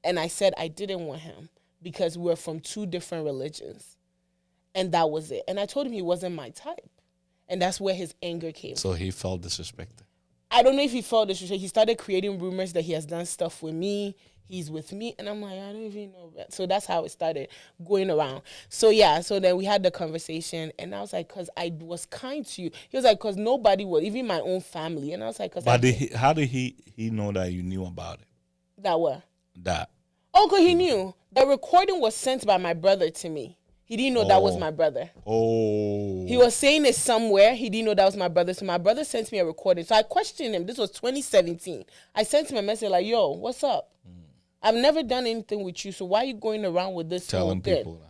and I said I didn't want him because we're from 2 different religions. And that was it. And I told him he wasn't my type. And that's where his anger came from. So he felt disrespected. I don't know if he felt disrespected. He started creating rumors that he has done stuff with me. He's with me. And I'm like, I don't even know that. So that's how it started going around. So yeah, so then we had the conversation. And I was like, because I was kind to you. He was like, because nobody would, even my own family. And I was like, because how did he know that you knew about it? That what? That. Oh, because he knew. The recording was sent by my brother to me. He didn't know that was my brother. He was saying it somewhere. He didn't know that was my brother. So my brother sent me a recording. So I questioned him. This was 2017. I sent him a message like, yo, what's up? I've never done anything with you. So why are you going around with this whole thing? Telling people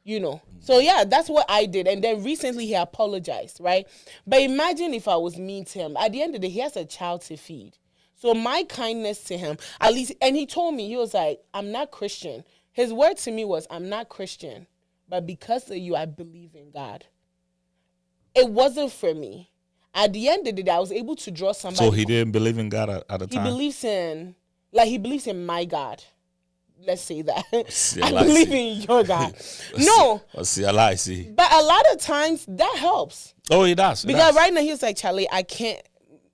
that. So yeah, that's what I did. And then recently he apologized, right? But imagine if I was mean to him. At the end of the day, he has a child to feed. So my kindness to him, at least, and he told me, he was like, I'm not Christian. His word to me was, I'm not Christian. But because of you, I believe in God. It wasn't for me. At the end of the day, I was able to draw somebody. So he didn't believe in God at the time? He believes in my God. Let's say that. I believe in your God. No. But a lot of times, that helps. Oh, it does. Because right now, he was like, Charlie, I can't.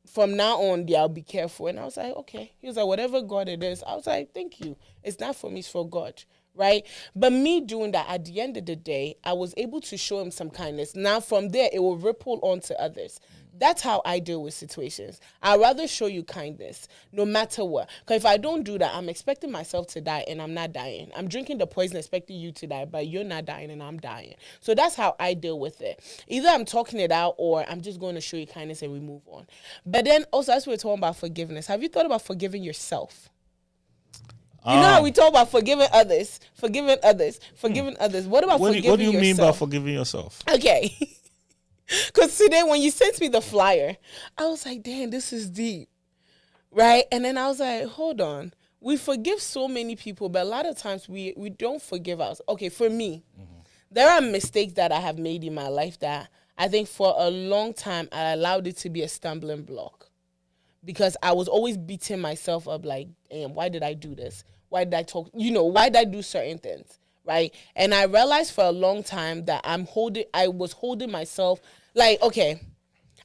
From now on, I'll be careful. And I was like, okay. He was like, whatever God it is. I was like, thank you. It's not for me, it's for God. Right? But me doing that, at the end of the day, I was able to show him some kindness. Now, from there, it will ripple on to others. That's how I deal with situations. I'd rather show you kindness, no matter what. Because if I don't do that, I'm expecting myself to die, and I'm not dying. I'm drinking the poison, expecting you to die, but you're not dying, and I'm dying. So that's how I deal with it. Either I'm talking it out, or I'm just going to show you kindness, and we move on. But then, also, as we're talking about forgiveness, have you thought about forgiving yourself? You know how we talk about forgiving others. What about forgiving yourself? What do you mean by forgiving yourself? Okay. Because today when you sent me the flyer, I was like, damn, this is deep. Right? And then I was like, hold on. We forgive so many people, but a lot of times we don't forgive us. Okay, for me, there are mistakes that I have made in my life that I think for a long time I allowed it to be a stumbling block. Because I was always beating myself up like, damn, why did I do this? Why did I talk? Why did I do certain things? Right? And I realized for a long time that I was holding myself like, okay,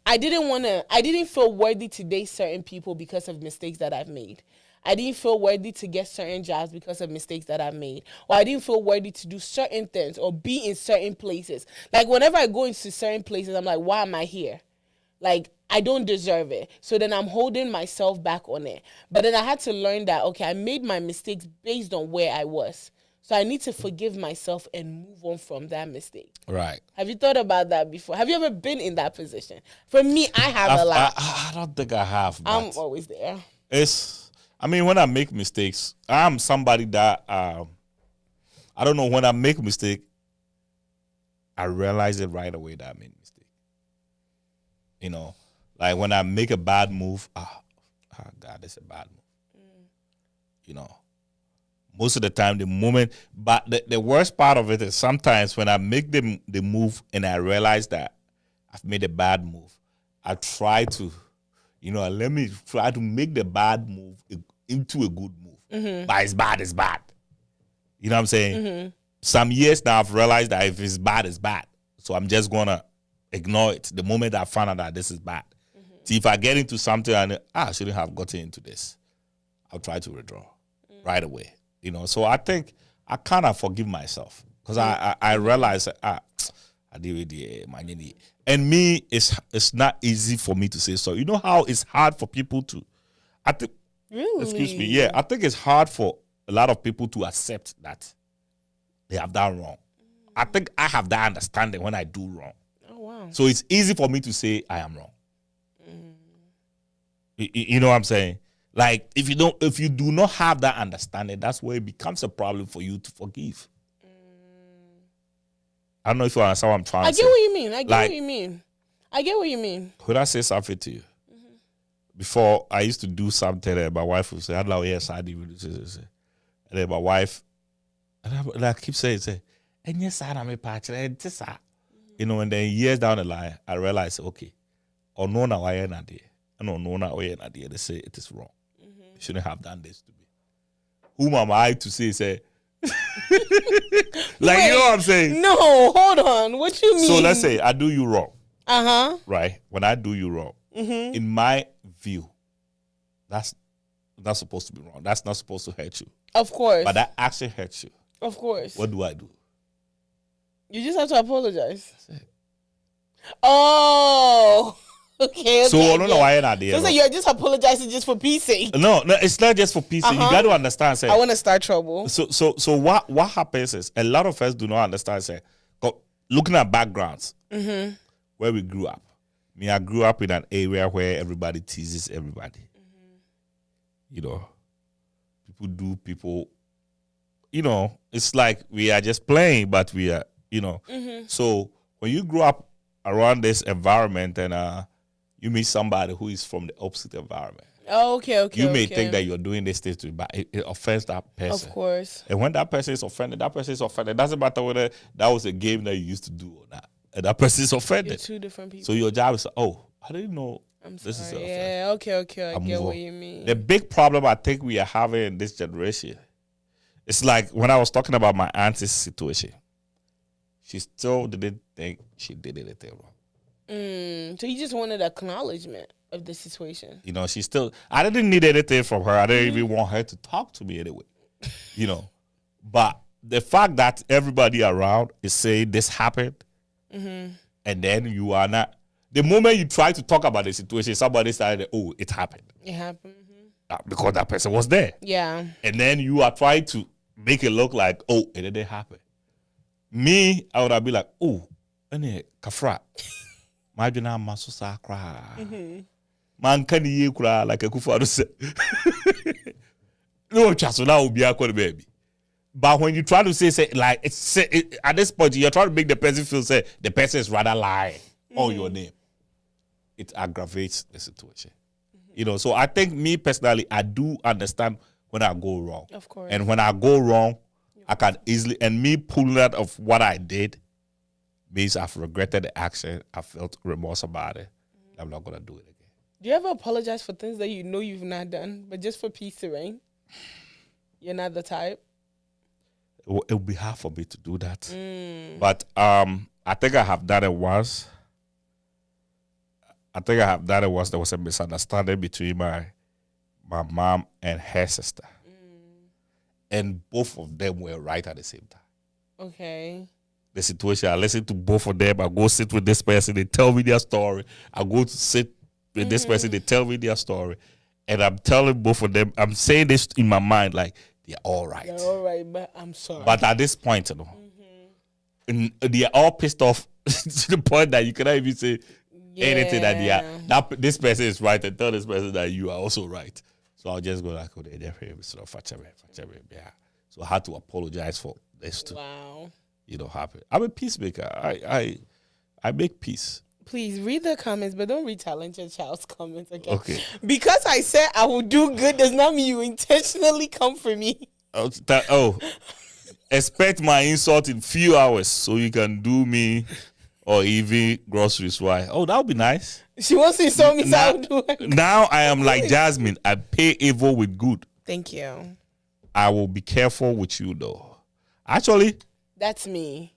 I didn't feel worthy to date certain people because of mistakes that I've made. I didn't feel worthy to get certain jobs because of mistakes that I've made. Or I didn't feel worthy to do certain things or be in certain places. Like whenever I go into certain places, I'm like, why am I here? Like, I don't deserve it. So then I'm holding myself back on it. But then I had to learn that, okay, I made my mistakes based on where I was. So I need to forgive myself and move on from that mistake. Right. Have you thought about that before? Have you ever been in that position? For me, I have a lot. I don't think I have. I'm always there. When I make mistakes, I'm somebody that I don't know, when I make a mistake, I realize it right away that I made a mistake. You know, like when I make a bad move, God, it's a bad move. You know, most of the time, the moment, but the worst part of it is sometimes when I make the move and I realize that I've made a bad move, I try to, let me try to make the bad move into a good move. But it's bad, it's bad. You know what I'm saying? Some years now, I've realized that if it's bad, it's bad. So I'm just going to ignore it the moment I find out that this is bad. See, if I get into something and I shouldn't have gotten into this, I'll try to withdraw right away. So I think I kind of forgive myself because I realize I deal with the money. And me, it's not easy for me to say so. You know how it's hard for people to, I think, Really? excuse me, yeah, I think it's hard for a lot of people to accept that they have done wrong. I think I have that understanding when I do wrong. Oh, wow. So it's easy for me to say I am wrong. You know what I'm saying? Like if you do not have that understanding, that's where it becomes a problem for you to forgive. I don't know if you understand what I'm trying to say. I get what you mean. I get what you mean. Could I say something to you? Before, I used to do something and my wife would say, yes, I did. And then my wife, and I keep saying, and yes, I'm a partner, and then years down the line, I realized, okay, or no, now I ain't idea. I don't know now I ain't idea. They say it is wrong. You shouldn't have done this to me. Whom am I to say, like, you know what I'm saying? No, hold on. What you mean? So let's say I do you wrong. Right? When I do you wrong, in my view, that's not supposed to be wrong. That's not supposed to hurt you. Of course. But that actually hurts you. Of course. What do I do? You just have to apologize. That's it. Oh. Okay. So I don't know why not there. So you're just apologizing just for peace sake. No, it's not just for peace sake. You got to understand. Say, I want to start trouble. So what happens is a lot of us do not understand. Say, looking at backgrounds where we grew up. I grew up in an area where everybody teases everybody. People. It's like we are just playing, but we are. So when you grew up around this environment and you meet somebody who is from the opposite environment. Oh, okay. You may think that you're doing this thing to, but it offends that person. Of course. And when that person is offended, It doesn't matter whether that was a game that you used to do or not. And that person is offended. You're two different people. So your job is, I didn't know this is yeah, okay. I get what you mean. The big problem I think we are having in this generation, it's like when I was talking about my auntie's situation, she still didn't think she did anything wrong. So you just wanted acknowledgement of the situation. I didn't need anything from her. I didn't even want her to talk to me anyway. But the fact that everybody around is saying this happened, and then you are not. The moment you try to talk about the situation, somebody started, it happened. It happened. Because that person was there. Yeah. And then you are trying to make it look like, it didn't happen. Me, I would have been like, kafra. Imagine I'm so sacred. Man can you cry like a kufa said. No chance will now be a baby. But when you try to say like at this point, you're trying to make the person feel say the person is rather lying on your name. It aggravates the situation. So I think me personally, I do understand when I go wrong. Of course. And when I go wrong, I can easily, and me pulling out of what I did means I've regretted the action. I felt remorse about it. I'm not going to do it again. Do you ever apologize for things that you know you've not done, but just for peace to reign? You're not the type? It would be hard for me to do that. But I think I have done it once. There was a misunderstanding between my mom and her sister. And both of them were right at the same time. Okay. The situation, I listen to both of them. I go sit with this person, they tell me their story. I go to sit with this person, they tell me their story. And I'm telling both of them, I'm saying this in my mind, like, they're all right. They're all right, but I'm sorry. But at this point, you know, they're all pissed off to the point that you cannot even say anything that this person is right and tell this person that you are also right. So I'll just go like, oh, they're yeah. So I had to apologize for this too. Wow. You know, happen. I'm a peacemaker. I make peace. Please read the comments, but don't read Talented Child's comments again. Okay. Because I said I will do good does not mean you intentionally come for me. Expect my insult in few hours so you can do me or even groceries. Why? Oh, that would be nice. She wants to insult me, so I'll do it. Now I am like Jasmine. I pay evil with good. Thank you. I will be careful with you, though. Actually, that's me.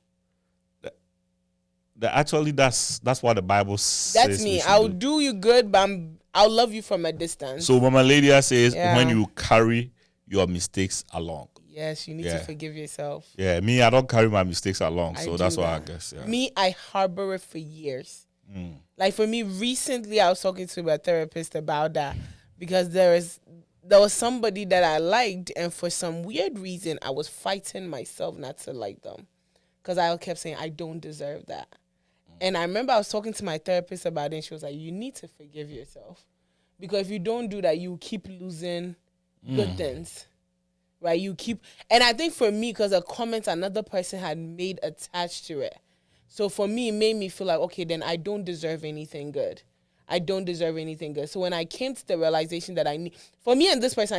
That's what the Bible says. That's me. I'll do you good, but I'll love you from a distance. So Mama Lydia says, when you carry your mistakes along. Yes, you need to forgive yourself. Yeah, me, I don't carry my mistakes along, so that's why I guess. Yeah. Me, I harbor it for years. Like for me, recently I was talking to my therapist about that because there was somebody that I liked, and for some weird reason, I was fighting myself not to like them because I kept saying I don't deserve that. And I remember I was talking to my therapist about it, and she was like, "You need to forgive yourself because if you don't do that, you keep losing good things." Right, and I think for me, because a comment another person had made attached to it, so for me, it made me feel like, okay, then I don't deserve anything good. I don't deserve anything good. So when I came to the realization that for me and this person,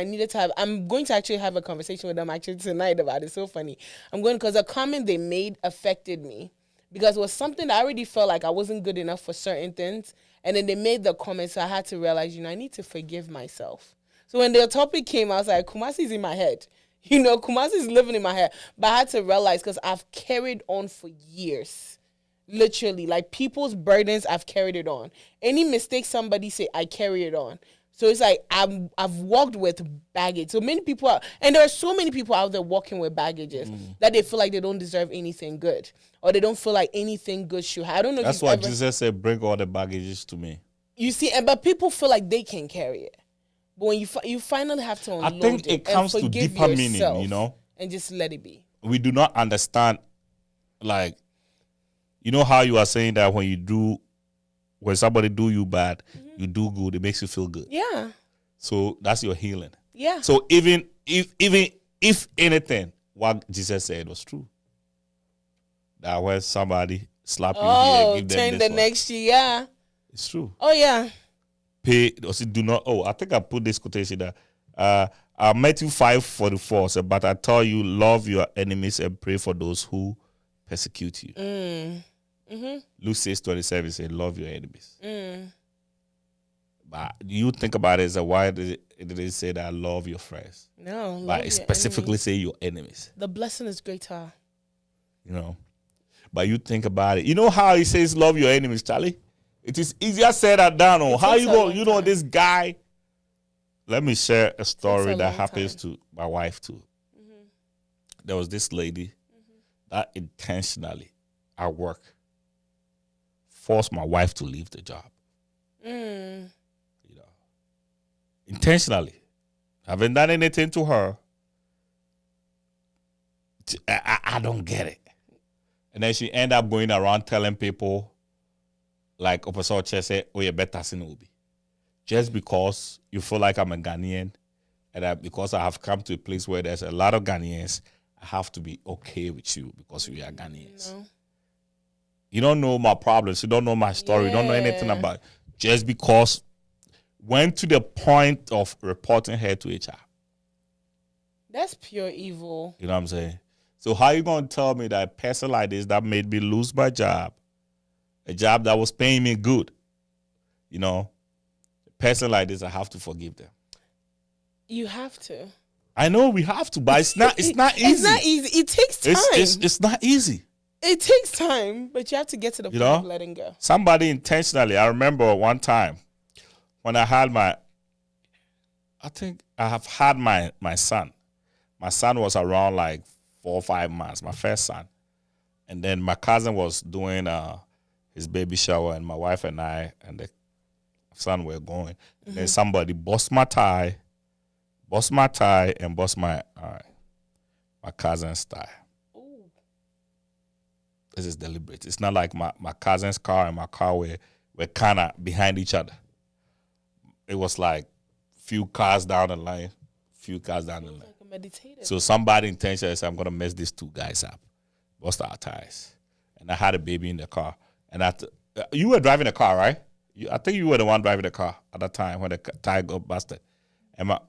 I'm going to actually have a conversation with them actually tonight about it. It's so funny. Because a comment they made affected me because it was something that I already felt like I wasn't good enough for certain things, and then they made the comment, so I had to realize, I need to forgive myself. So when the topic came, I was like, Kumasi's in my head. Kumasi's living in my head. But I had to realize, because I've carried on for years. Literally. Like, people's burdens, I've carried it on. Any mistake somebody say, I carry it on. So it's like, I've walked with baggage. So many people and there are so many people out there walking with baggages that they feel like they don't deserve anything good. Or they don't feel like anything good should happen. I don't know That's why Jesus said, bring all the baggages to me. You see, but people feel like they can carry it. But when you finally have to unload I think it comes to deeper meaning, and just let it be. We do not understand, like, how you are saying that when somebody do you bad, you do good, it makes you feel good. Yeah. So that's your healing. Yeah. So even if anything, what Jesus said was true, that when somebody slap you here, give them turn this the next year. Yeah. It's true. Oh yeah. Pay or say do not. Oh, I think I put this quotation there. Matthew 5:44 said, "But I tell you, love your enemies and pray for those who persecute you." Luke 6:27 said, "Love your enemies." But you think about it, so why did it say that love your friends? No, but it specifically say your enemies. The blessing is greater. But you think about it. You know how he says love your enemies, Charlie? It is easier said than done. Oh, how you go? This guy. Let me share a story that happens to my wife too. There was this lady that intentionally at work forced my wife to leave the job. Intentionally. Haven't done anything to her. I don't get it. And then she ended up going around telling people, like Opposite Church said, oh, you better sin Ubi. Just because you feel like I'm a Ghanaian, and because I have come to a place where there's a lot of Ghanaians, I have to be okay with you because we are Ghanaians. No. You don't know my problems. You don't know my story. You don't know anything about it. Just because went to the point of reporting her to HR. That's pure evil. You know what I'm saying? So how you going to tell me that a person like this that made me lose my job, a job that was paying me good, a person like this, I have to forgive them. You have to. I know we have to, but it's not easy. It's not easy. It takes time. It's not easy. It takes time, but you have to get to the point of letting go. Somebody intentionally, I remember one time when I had I have had my son. My son was around like 4 or 5 months, my first son. And then my cousin was doing his baby shower, and my wife and I and the son were going. And then somebody bust my tie, bust my tie and bust my cousin's tie. Ooh. This is deliberate. It's not like my cousin's car and my car were kind of behind each other. It was like few cars down the line. Like a meditative. So somebody intentionally said, I'm going to mess these two guys up. Bust our tires. And I had a baby in the car. And you were driving the car, right? I think you were the one driving the car at that time when the tire got busted. And my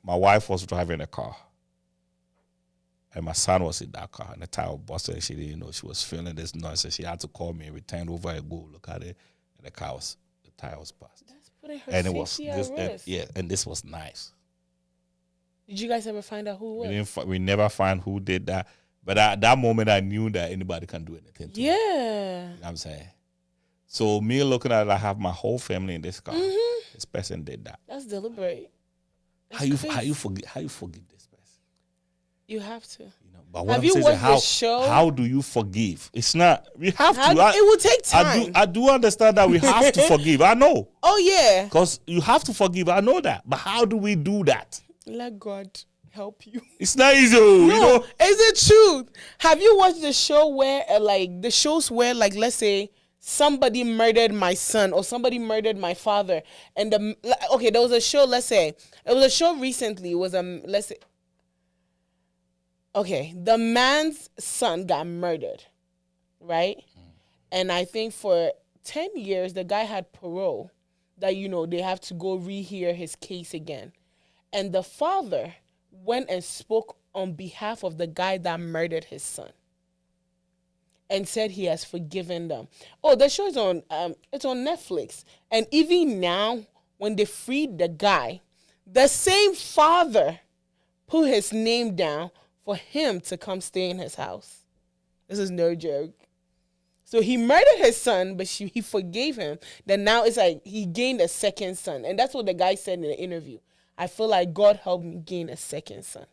wife was driving the car. And my son was in that car. And the tire was busted. And she didn't know. She was feeling this noise. And she had to call me and return over and go look at it. And the tire was busted. That's putting her And it was safety at risk. and this was nice. Did you guys ever find out who it was? We never find who did that. But at that moment, I knew that anybody can do anything to me. Yeah. You know what I'm saying? So me looking at it, I have my whole family in this car. Mm-hmm. This person did that. That's deliberate. How you forgive this person? You have to. You know, but what Have I'm you saying watched is the show? how do you forgive? It's not we have to. It will take time. I do understand that we have to forgive. I know. Oh yeah. Because you have to forgive. I know that. But how do we do that? Let God help you. It's not easy. No, You know? is it true? Have you watched the show where the shows where let's say somebody murdered my son or somebody murdered my father, and there was a show. Let's say it was a show recently. It was the man's son got murdered, right? And I think for 10 years the guy had parole that they have to go rehear his case again, and the father went and spoke on behalf of the guy that murdered his son and said he has forgiven them. Oh, the show is it's on Netflix. And even now, when they freed the guy, the same father put his name down for him to come stay in his house. This is no joke. So he murdered his son, but he forgave him. Then now it's like he gained a second son. And that's what the guy said in the interview. I feel like God helped me gain a second son.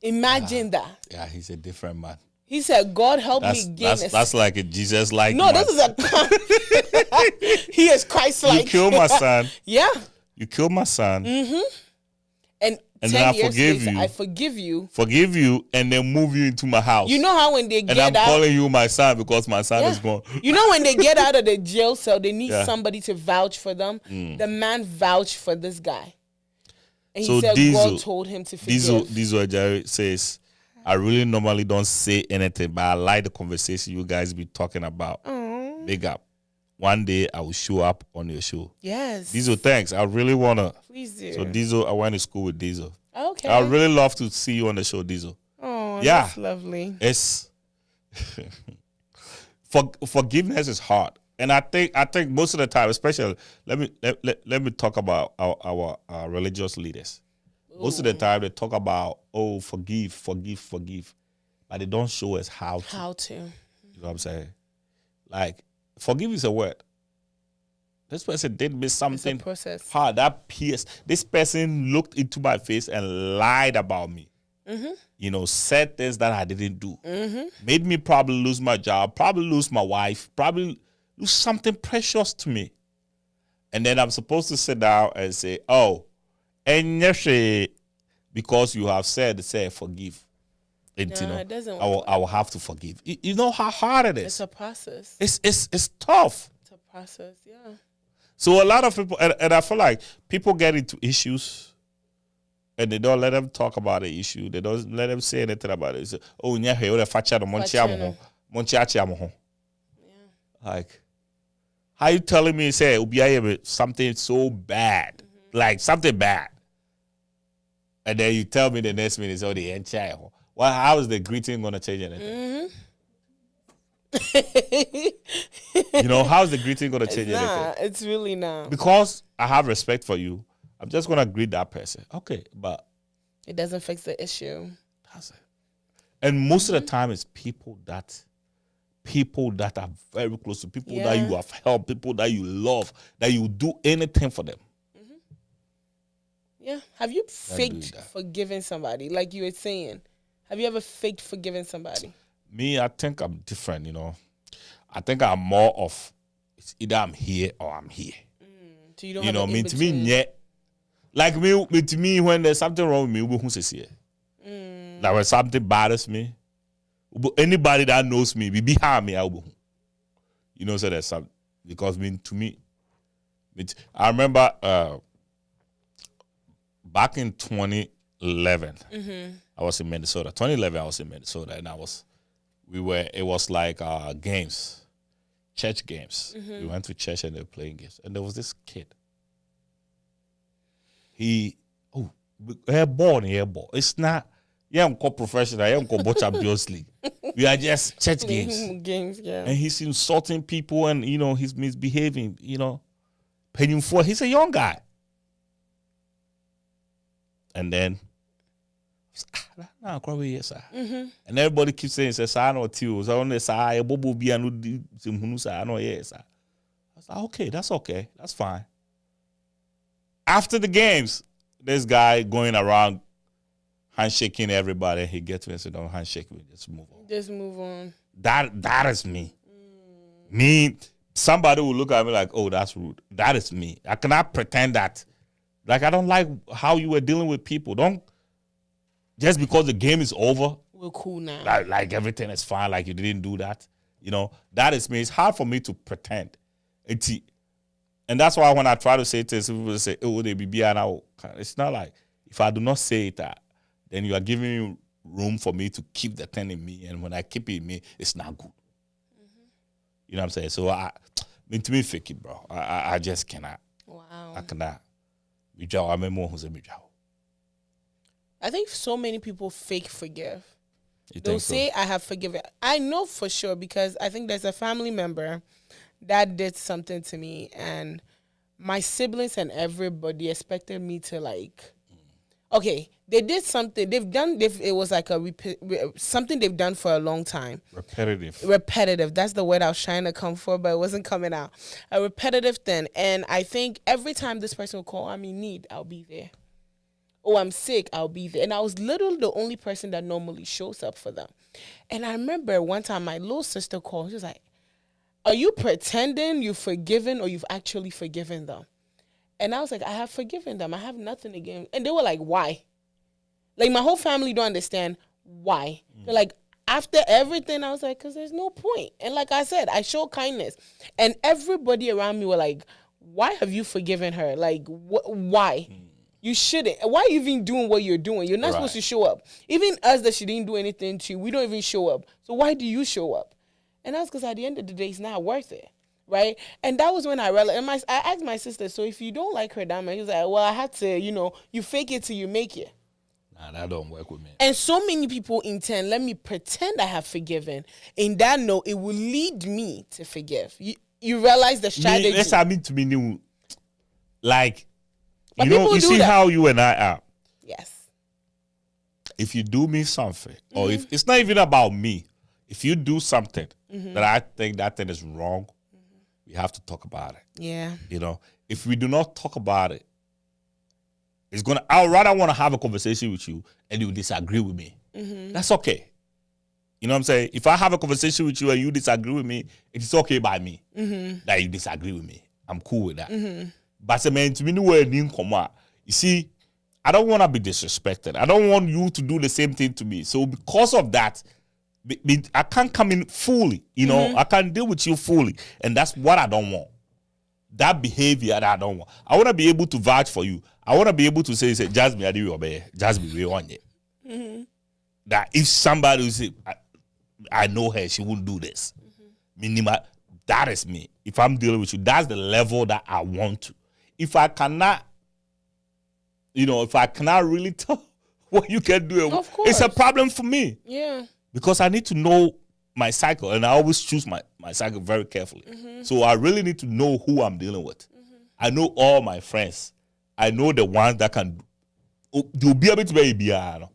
Imagine that. Yeah, he's a different man. He said, God helped me gain a That's like a Jesus-like No, man. this is he is Christ-like. You killed my son. Yeah. You killed my son. Mm-hmm. And 10 then I years forgive later, you. I forgive you. Forgive you and then move you into my house. You know how when they and get I'm out, calling you my son because my son is gone. You know when they get out of the jail cell, they need Yeah. somebody to vouch for them. The man vouched for this guy. And So he said Diesel- God told him to forgive. Diesel Jerry says, I really normally don't say anything, but I like the conversation you guys be talking about. Aww. Big up. One day I will show up on your show. Yes. Diesel, thanks. I really want to. Please do. So Diesel, I went to school with Diesel. Okay. I really love to see you on the show, Diesel. Oh, Yeah. that's lovely. It's forgiveness is hard, and I think most of the time, especially let me talk about our religious leaders. Most of the time, they talk about forgive, but they don't show us how to. You know what I'm saying? Like forgive is a word. This person did me something It's a process. hard. That pierced. This person looked into my face and lied about me. Mm-hmm. Said things that I didn't do. Mm-hmm. Made me probably lose my job, probably lose my wife, probably lose something precious to me. And then I'm supposed to sit down and say, and because you have said forgive. And, it doesn't I will have to forgive. You know how hard it is. It's a process. It's tough. It's a process, yeah. So a lot of people, and I feel like people get into issues and they don't let them talk about the issue. They don't let them say anything about it. Say, like, how you telling me, say, something so bad, like something bad. And then you tell me the next minute, the entire. Well, how is the greeting going to change anything? How is the greeting going to change anything? It's really not. Because I have respect for you, I'm just going to greet that person. Okay, but it doesn't fix the issue. That's it. And most of the time, it's people that are very close to people that you have helped, people that you love, that you do anything for them. Yeah. Have you faked forgiving somebody? Like you were saying, have you ever faked forgiving somebody? Me, I think I'm different, I think I'm more of, it's either I'm here or I'm here. So you don't to me, Like to me, when there's something wrong with me, who says here? Like when something bothers me, anybody that knows me, be behind me, you know, so there's something. Because to me, I remember back in 2011, I was in Minnesota. 2011, I was in Minnesota, and it was like games, church games. We went to church and they were playing games, and there was this kid. Airball. It's not. Yeah, I'm called professional. I'm called Champions League. We are just church games. Yeah. And he's insulting people, and you know he's misbehaving. You know, paying for. He's a young guy. And then, and everybody keeps saying, "Says I know too." So on this I bobo be anu di simhunu I know yes. I was like, okay, that's fine. After the games, this guy going around handshaking everybody. He gets to me and said, "Don't handshake me. Just move on." That is me. Me, somebody will look at me like, "Oh, that's rude." That is me. I cannot pretend that. Like, I don't like how you were dealing with people. Don't, just because the game is over, we're cool now. Like everything is fine, like you didn't do that. You know, that is me. It's hard for me to pretend. And that's why when I try to say things, people say, "Oh, they be now." It's not like, if I do not say it, then you are giving me room for me to keep the thing in me. And when I keep it in me, it's not good. You know what I'm saying? So, to me, fake it, bro. I just cannot. Wow. I cannot. I think so many people fake forgive. They'll say, "I have forgiven." I know for sure because I think there's a family member that did something to me, and my siblings and everybody expected me to like. Okay, they did something. It was like something they've done for a long time. Repetitive. That's the word I was trying to come for, but it wasn't coming out. A repetitive thing. And I think every time this person will call, "I'm in need," I'll be there. "Oh, I'm sick," I'll be there. And I was literally the only person that normally shows up for them. And I remember one time my little sister called. She was like, "Are you pretending you've forgiven or you've actually forgiven them?" And I was like, "I have forgiven them. I have nothing against." And they were like, "Why?" Like, my whole family don't understand why. They're like, after everything, I was like, because there's no point. And like I said, I show kindness. And everybody around me were like, "Why have you forgiven her? Like, why? You shouldn't. Why are you even doing what you're doing? You're not supposed to show up. Even us that she didn't do anything to, we don't even show up. So why do you show up?" And that's because at the end of the day, it's not worth it. Right? And that was when I realized, and I asked my sister, "So if you don't like her that much," he was like, "Well, I had to, you fake it till you make it." Nah, that don't work with me. And so many people intend, let me pretend I have forgiven. In that note, it will lead me to forgive. You realize the strategy. That's what I mean to me new. Like, but you see that. how you and I are. Yes. If you do me something, or if it's not even about me, if you do something that I think that thing is wrong, we have to talk about it. Yeah. If we do not talk about it, I'd rather want to have a conversation with you and you disagree with me. That's okay. You know what I'm saying? If I have a conversation with you and you disagree with me, it's okay by me that you disagree with me. I'm cool with that. But to me, you see, I don't want to be disrespected. I don't want you to do the same thing to me. So because of that, I can't come in fully, I can't deal with you fully. And that's what I don't want. That behavior that I don't want. I want to be able to vouch for you. I want to be able to say, "Jasmine, I do obey. Jasmine, we want it." That if somebody will say, I know her, she won't do this. Minimal, that is me. If I'm dealing with you, that's the level that I want to. If I cannot, really tell what you can do, of course, it's a problem for me. Yeah. Because I need to know my cycle, and I always choose my cycle very carefully. So I really need to know who I'm dealing with. I know all my friends. I know the ones that can. They'll be able to be a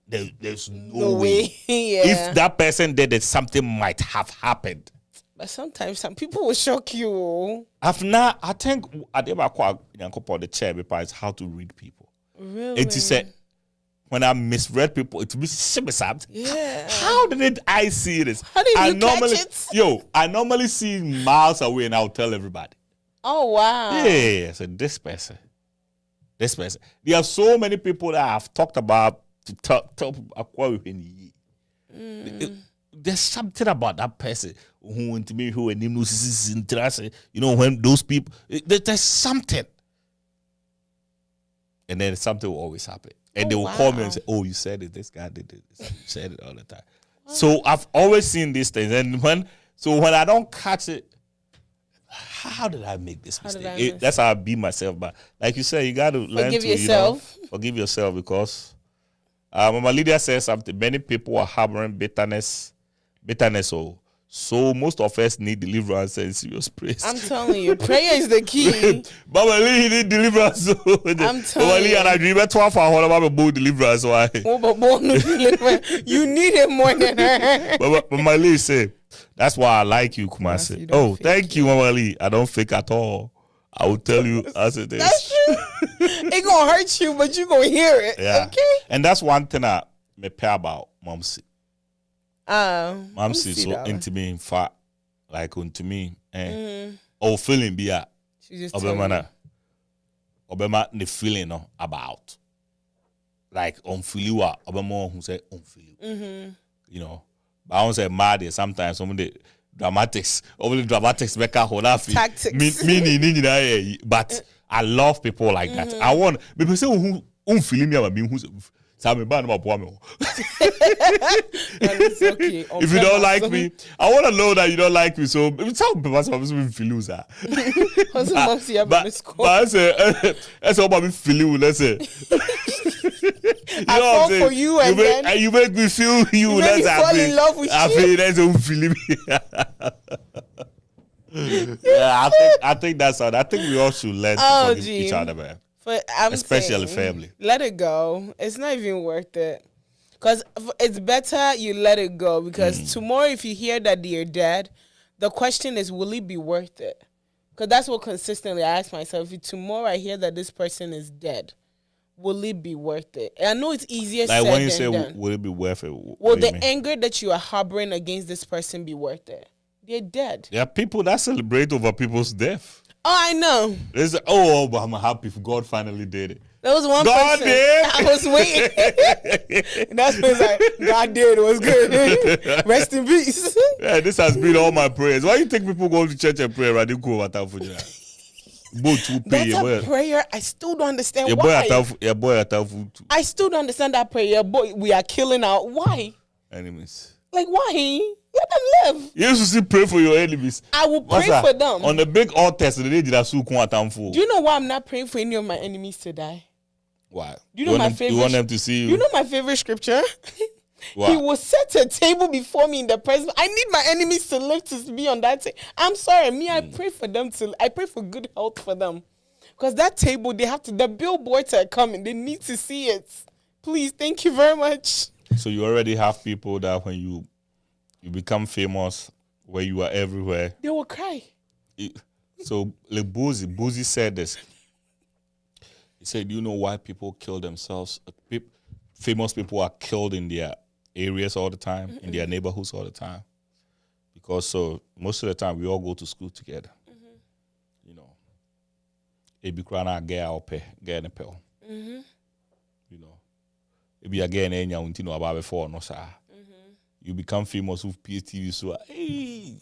there's no way. Yeah. If that person did it, something might have happened. But sometimes some people will shock you. I think I did the chair because how to read people. Really? It is said when I misread people, it will be simple. Yeah. How did I see this? How did you catch it? I normally see miles away and I'll tell everybody. Oh, wow. Yeah, so this person. There are so many people that I've talked about to talk about. There's something about that person who went to me, who is interested. You know, when those people, there's something. And then something will always happen. And they will call me and say, oh, you said it. This guy did it. You said it all the time. So I've always seen these things. And when I don't catch it, how did I make this mistake? That's how I beat myself. But like you said, you got to learn to yourself. Forgive yourself, because Mama Lydia says something. Many people are harboring bitterness. So most of us need deliverance and serious praise. I'm telling you, prayer is the key. Mama Lee need deliverance. I'm telling you. And I dream at 12 hours about deliverance. Why? You need it more than her. Mama Lee say, that's why I like you, Kumasi. Oh, thank you, Mama Lee. I don't fake at all. I will tell you as it is. That's true. It gonna hurt you, but you gonna hear it. Yeah. Okay. And that's one thing I me pay about Momsi. Momsi so into me, in fact, like into me, oh feeling be a she just Obama the feeling no about like on feel you Obama who say on feel you. You know, but I don't say mad sometimes some of the dramatics make a whole lot of tactics. But I love people like that. I want people say who feel me about me who's it's okay. If you don't like me, I want to know that you don't like me. So it's how people feel loser. But I say, that's how me feel. Let's say, I fall for you, and then you make me feel you. You make me fall in love with you. I feel that's how feeling me. Yeah, I think that's all. I think we all should learn to forgive each other, man. But especially family. Let it go. It's not even worth it. Because it's better you let it go. Because tomorrow, if you hear that they're dead, the question is, will it be worth it? Because that's what consistently I ask myself. If tomorrow I hear that this person is dead, will it be worth it? And I know it's easier said than done. Like when you say, will it be worth it? Will the anger that you are harboring against this person be worth it? They're dead. There are people that celebrate over people's death. Oh, I know. But I'm happy if God finally did it. There was one God person. did. I was waiting. That's when it's like, God did. It was good. Rest in peace. Yeah, this has been all my prayers. Why you think people go to church and pray? That's a prayer. I still don't understand why. I still don't understand that prayer. Boy, we are killing our why? Enemies. Like why? Let them live. You used to still pray for your enemies. I will pray for them. On the big altars, they did that. Do you know why I'm not praying for any of my enemies to die? Why? Do you know my favorite? You want them to see you? You know my favorite scripture? He will set a table before me in the presence. I need my enemies to live to be on that table. I'm sorry, I pray for them I pray for good health for them. Because that table, the billboards are coming. They need to see it. Please, thank you very much. So you already have people that when you become famous, where you are everywhere, they will cry. So like Boozy said this. He said, "You know why people kill themselves? Famous people are killed in their areas all the time, in their neighborhoods all the time, because so most of the time we all go to school together. You know, it be crying out get in a pill. You know, it be again about before no sir. You become famous with PSTV, so hey,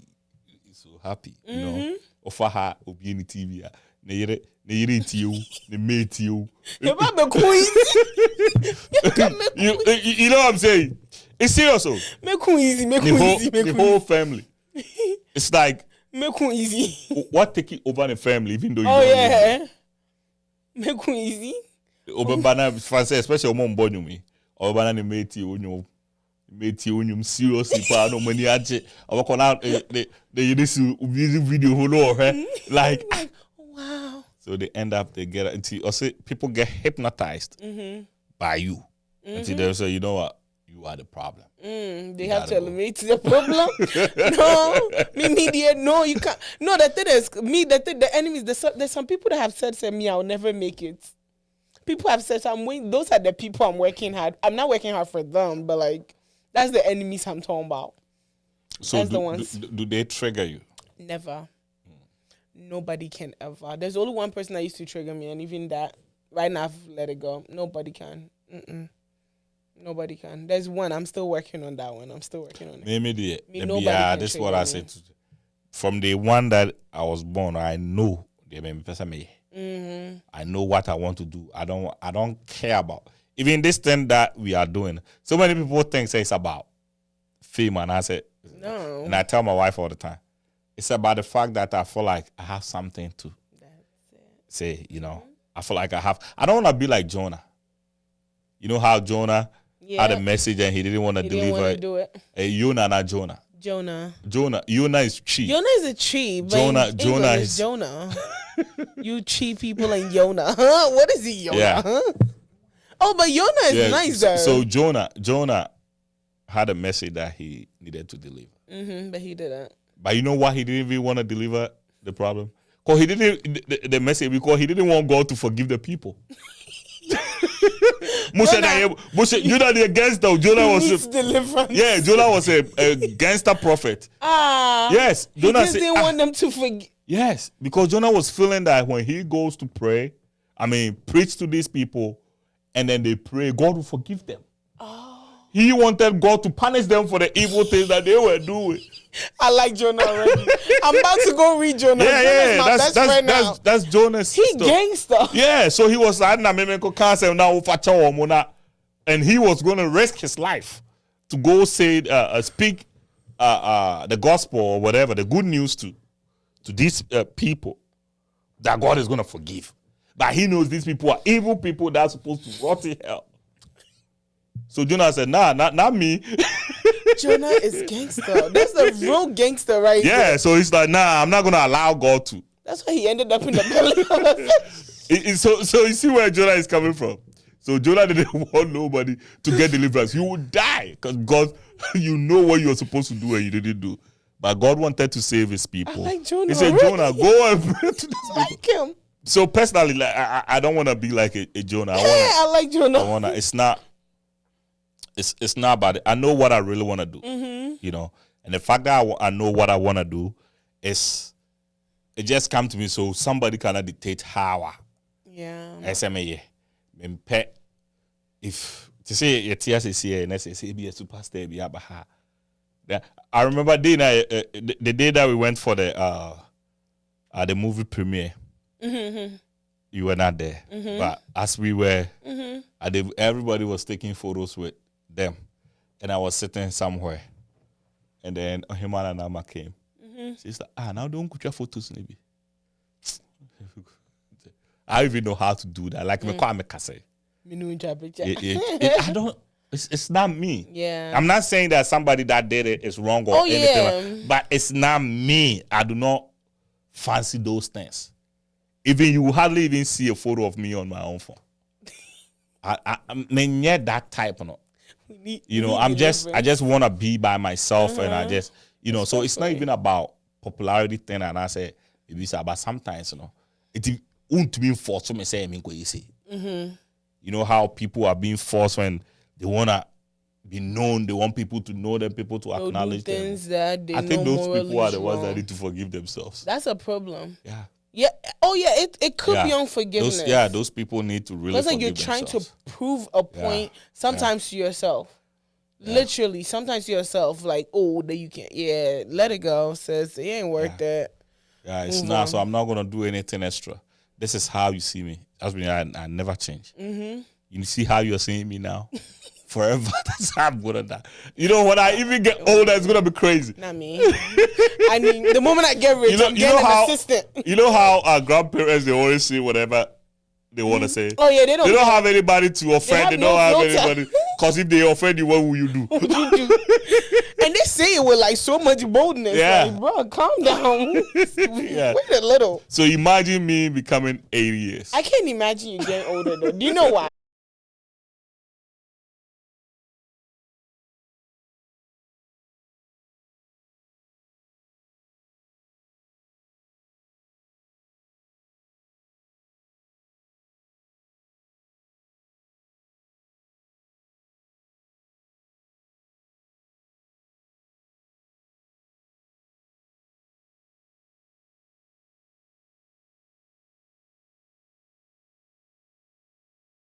so happy, you know. Offer her obi any TV, ne yere you, ne mate you. You know what I'm saying? It's serious. Make easy. The whole family. It's like make easy. What take it over the family, even though you don't make easy. Over banana Francais, especially mom born me. Over banana mate you, mate you seriously pa no money aje. Our call the video like wow. So they end up they get until also people get hypnotized by you until they say, you know what, you are the problem. They have to eliminate the problem. No, media. No, you can't. No, the thing is, the enemies. There's some people that have said to me, I'll never make it. People have said, those are the people I'm working hard. I'm not working hard for them, but like, that's the enemies I'm talking about. So that's the ones. Do they trigger you? Never. nobody can ever. There's only one person that used to trigger me, and even that, right now, I've let it go. Nobody can. Nobody can. There's one. I'm still working on that one. I'm still working on it. Maybe this is what I said. From the one that I was born, I know the person me. I know what I want to do. I don't care about even this thing that we are doing. So many people think it's about fame, and I said no. And I tell my wife all the time, it's about the fact that I feel like I have something to say. You know, I feel like I have. I don't want to be like Jonah. You know how Jonah had a message and he didn't want to deliver it. Do it. Jonah, not Jonah. Jonah is cheap. Jonah is a tree. Jonah is Jonah. You cheap people in Jonah. Huh? What is he, Jonah? Yeah. Huh? Oh, but Jonah is nice though. So Jonah had a message that he needed to deliver. But he didn't. But you know why he didn't even want to deliver the problem? Because he didn't the message because he didn't want God to forgive the people. Jonah the gangster. Jonah was deliverance. Yeah, Jonah was a gangster prophet. Yes, Jonah didn't want them to forgive. Yes, because Jonah was feeling that when he goes to pray, preach to these people, and then they pray, God will forgive them. He wanted God to punish them for the evil things that they were doing. I like Jonah already. I'm about to go read Jonah. That's Jonah's He gangster. Yeah, so he was and he was going to risk his life to go say speak the gospel or whatever, the good news to these people that God is going to forgive. But he knows these people are evil people that are supposed to rot in hell. So Jonah said, nah, not me. Jonah is gangster. That's a real gangster right there. Yeah, so he's like, nah, I'm not going to allow God to. That's why he ended up in the belly of a fish. So you see where Jonah is coming from. So Jonah didn't want nobody to get deliverance. You would die because you know what you were supposed to do and you didn't do. But God wanted to save his people. I like Jonah. He said, Jonah, go and pray to these people. Like him. So personally, like, I don't want to be like a Jonah. I like Jonah. It's not about it. I know what I really want to do, you know. And the fact that I know what I want to do it just come to me. So somebody cannot dictate how. SMA, if to say it TSC and SSA be a superstar be abaha. I remember the day that we went for the movie premiere. You were not there, but as we were, everybody was taking photos with them, and I was sitting somewhere, and then Ohimana and Nama came. She's like, now don't put your photos, maybe. I don't even know how to do that. Like me, I don't. It's not me. Yeah. I'm not saying that somebody that did it is wrong or anything, but it's not me. I do not fancy those things. Even you hardly even see a photo of me on my own phone. I'm not that type, no. I just want to be by myself, and I just, so it's not even about popularity thing. And I say, it's about sometimes, it won't be forced to me say, you know how people are being forced when they want to be known, they want people to know them, people to acknowledge them. That they I think those people are the ones wrong. that need to forgive themselves. That's a problem. Yeah. Yeah. Oh, yeah. It could be unforgiveness. Those people need to really. It's like you're trying to prove a point sometimes to yourself. Yeah. Literally, sometimes to yourself, like, oh, that you can't. Yeah, let it go, sis. It ain't worth it. Yeah, it's not. So I'm not gonna do anything extra. This is how you see me. That's me. I never change. You see how you're seeing me now. Forever. That's how I'm gonna die. When I even get older, it's gonna be crazy. Not me. I mean, the moment I get rich, I'm getting an assistant. You know how our grandparents, they always say whatever they want to say. Oh yeah, they don't have anybody to offend. They don't have anybody. Because if they offend you, what will you do? And they say it with like so much boldness. Yeah. Like, bro, calm down. Wait a little. So imagine me becoming 80 years. I can't imagine you getting older though. Do you know why?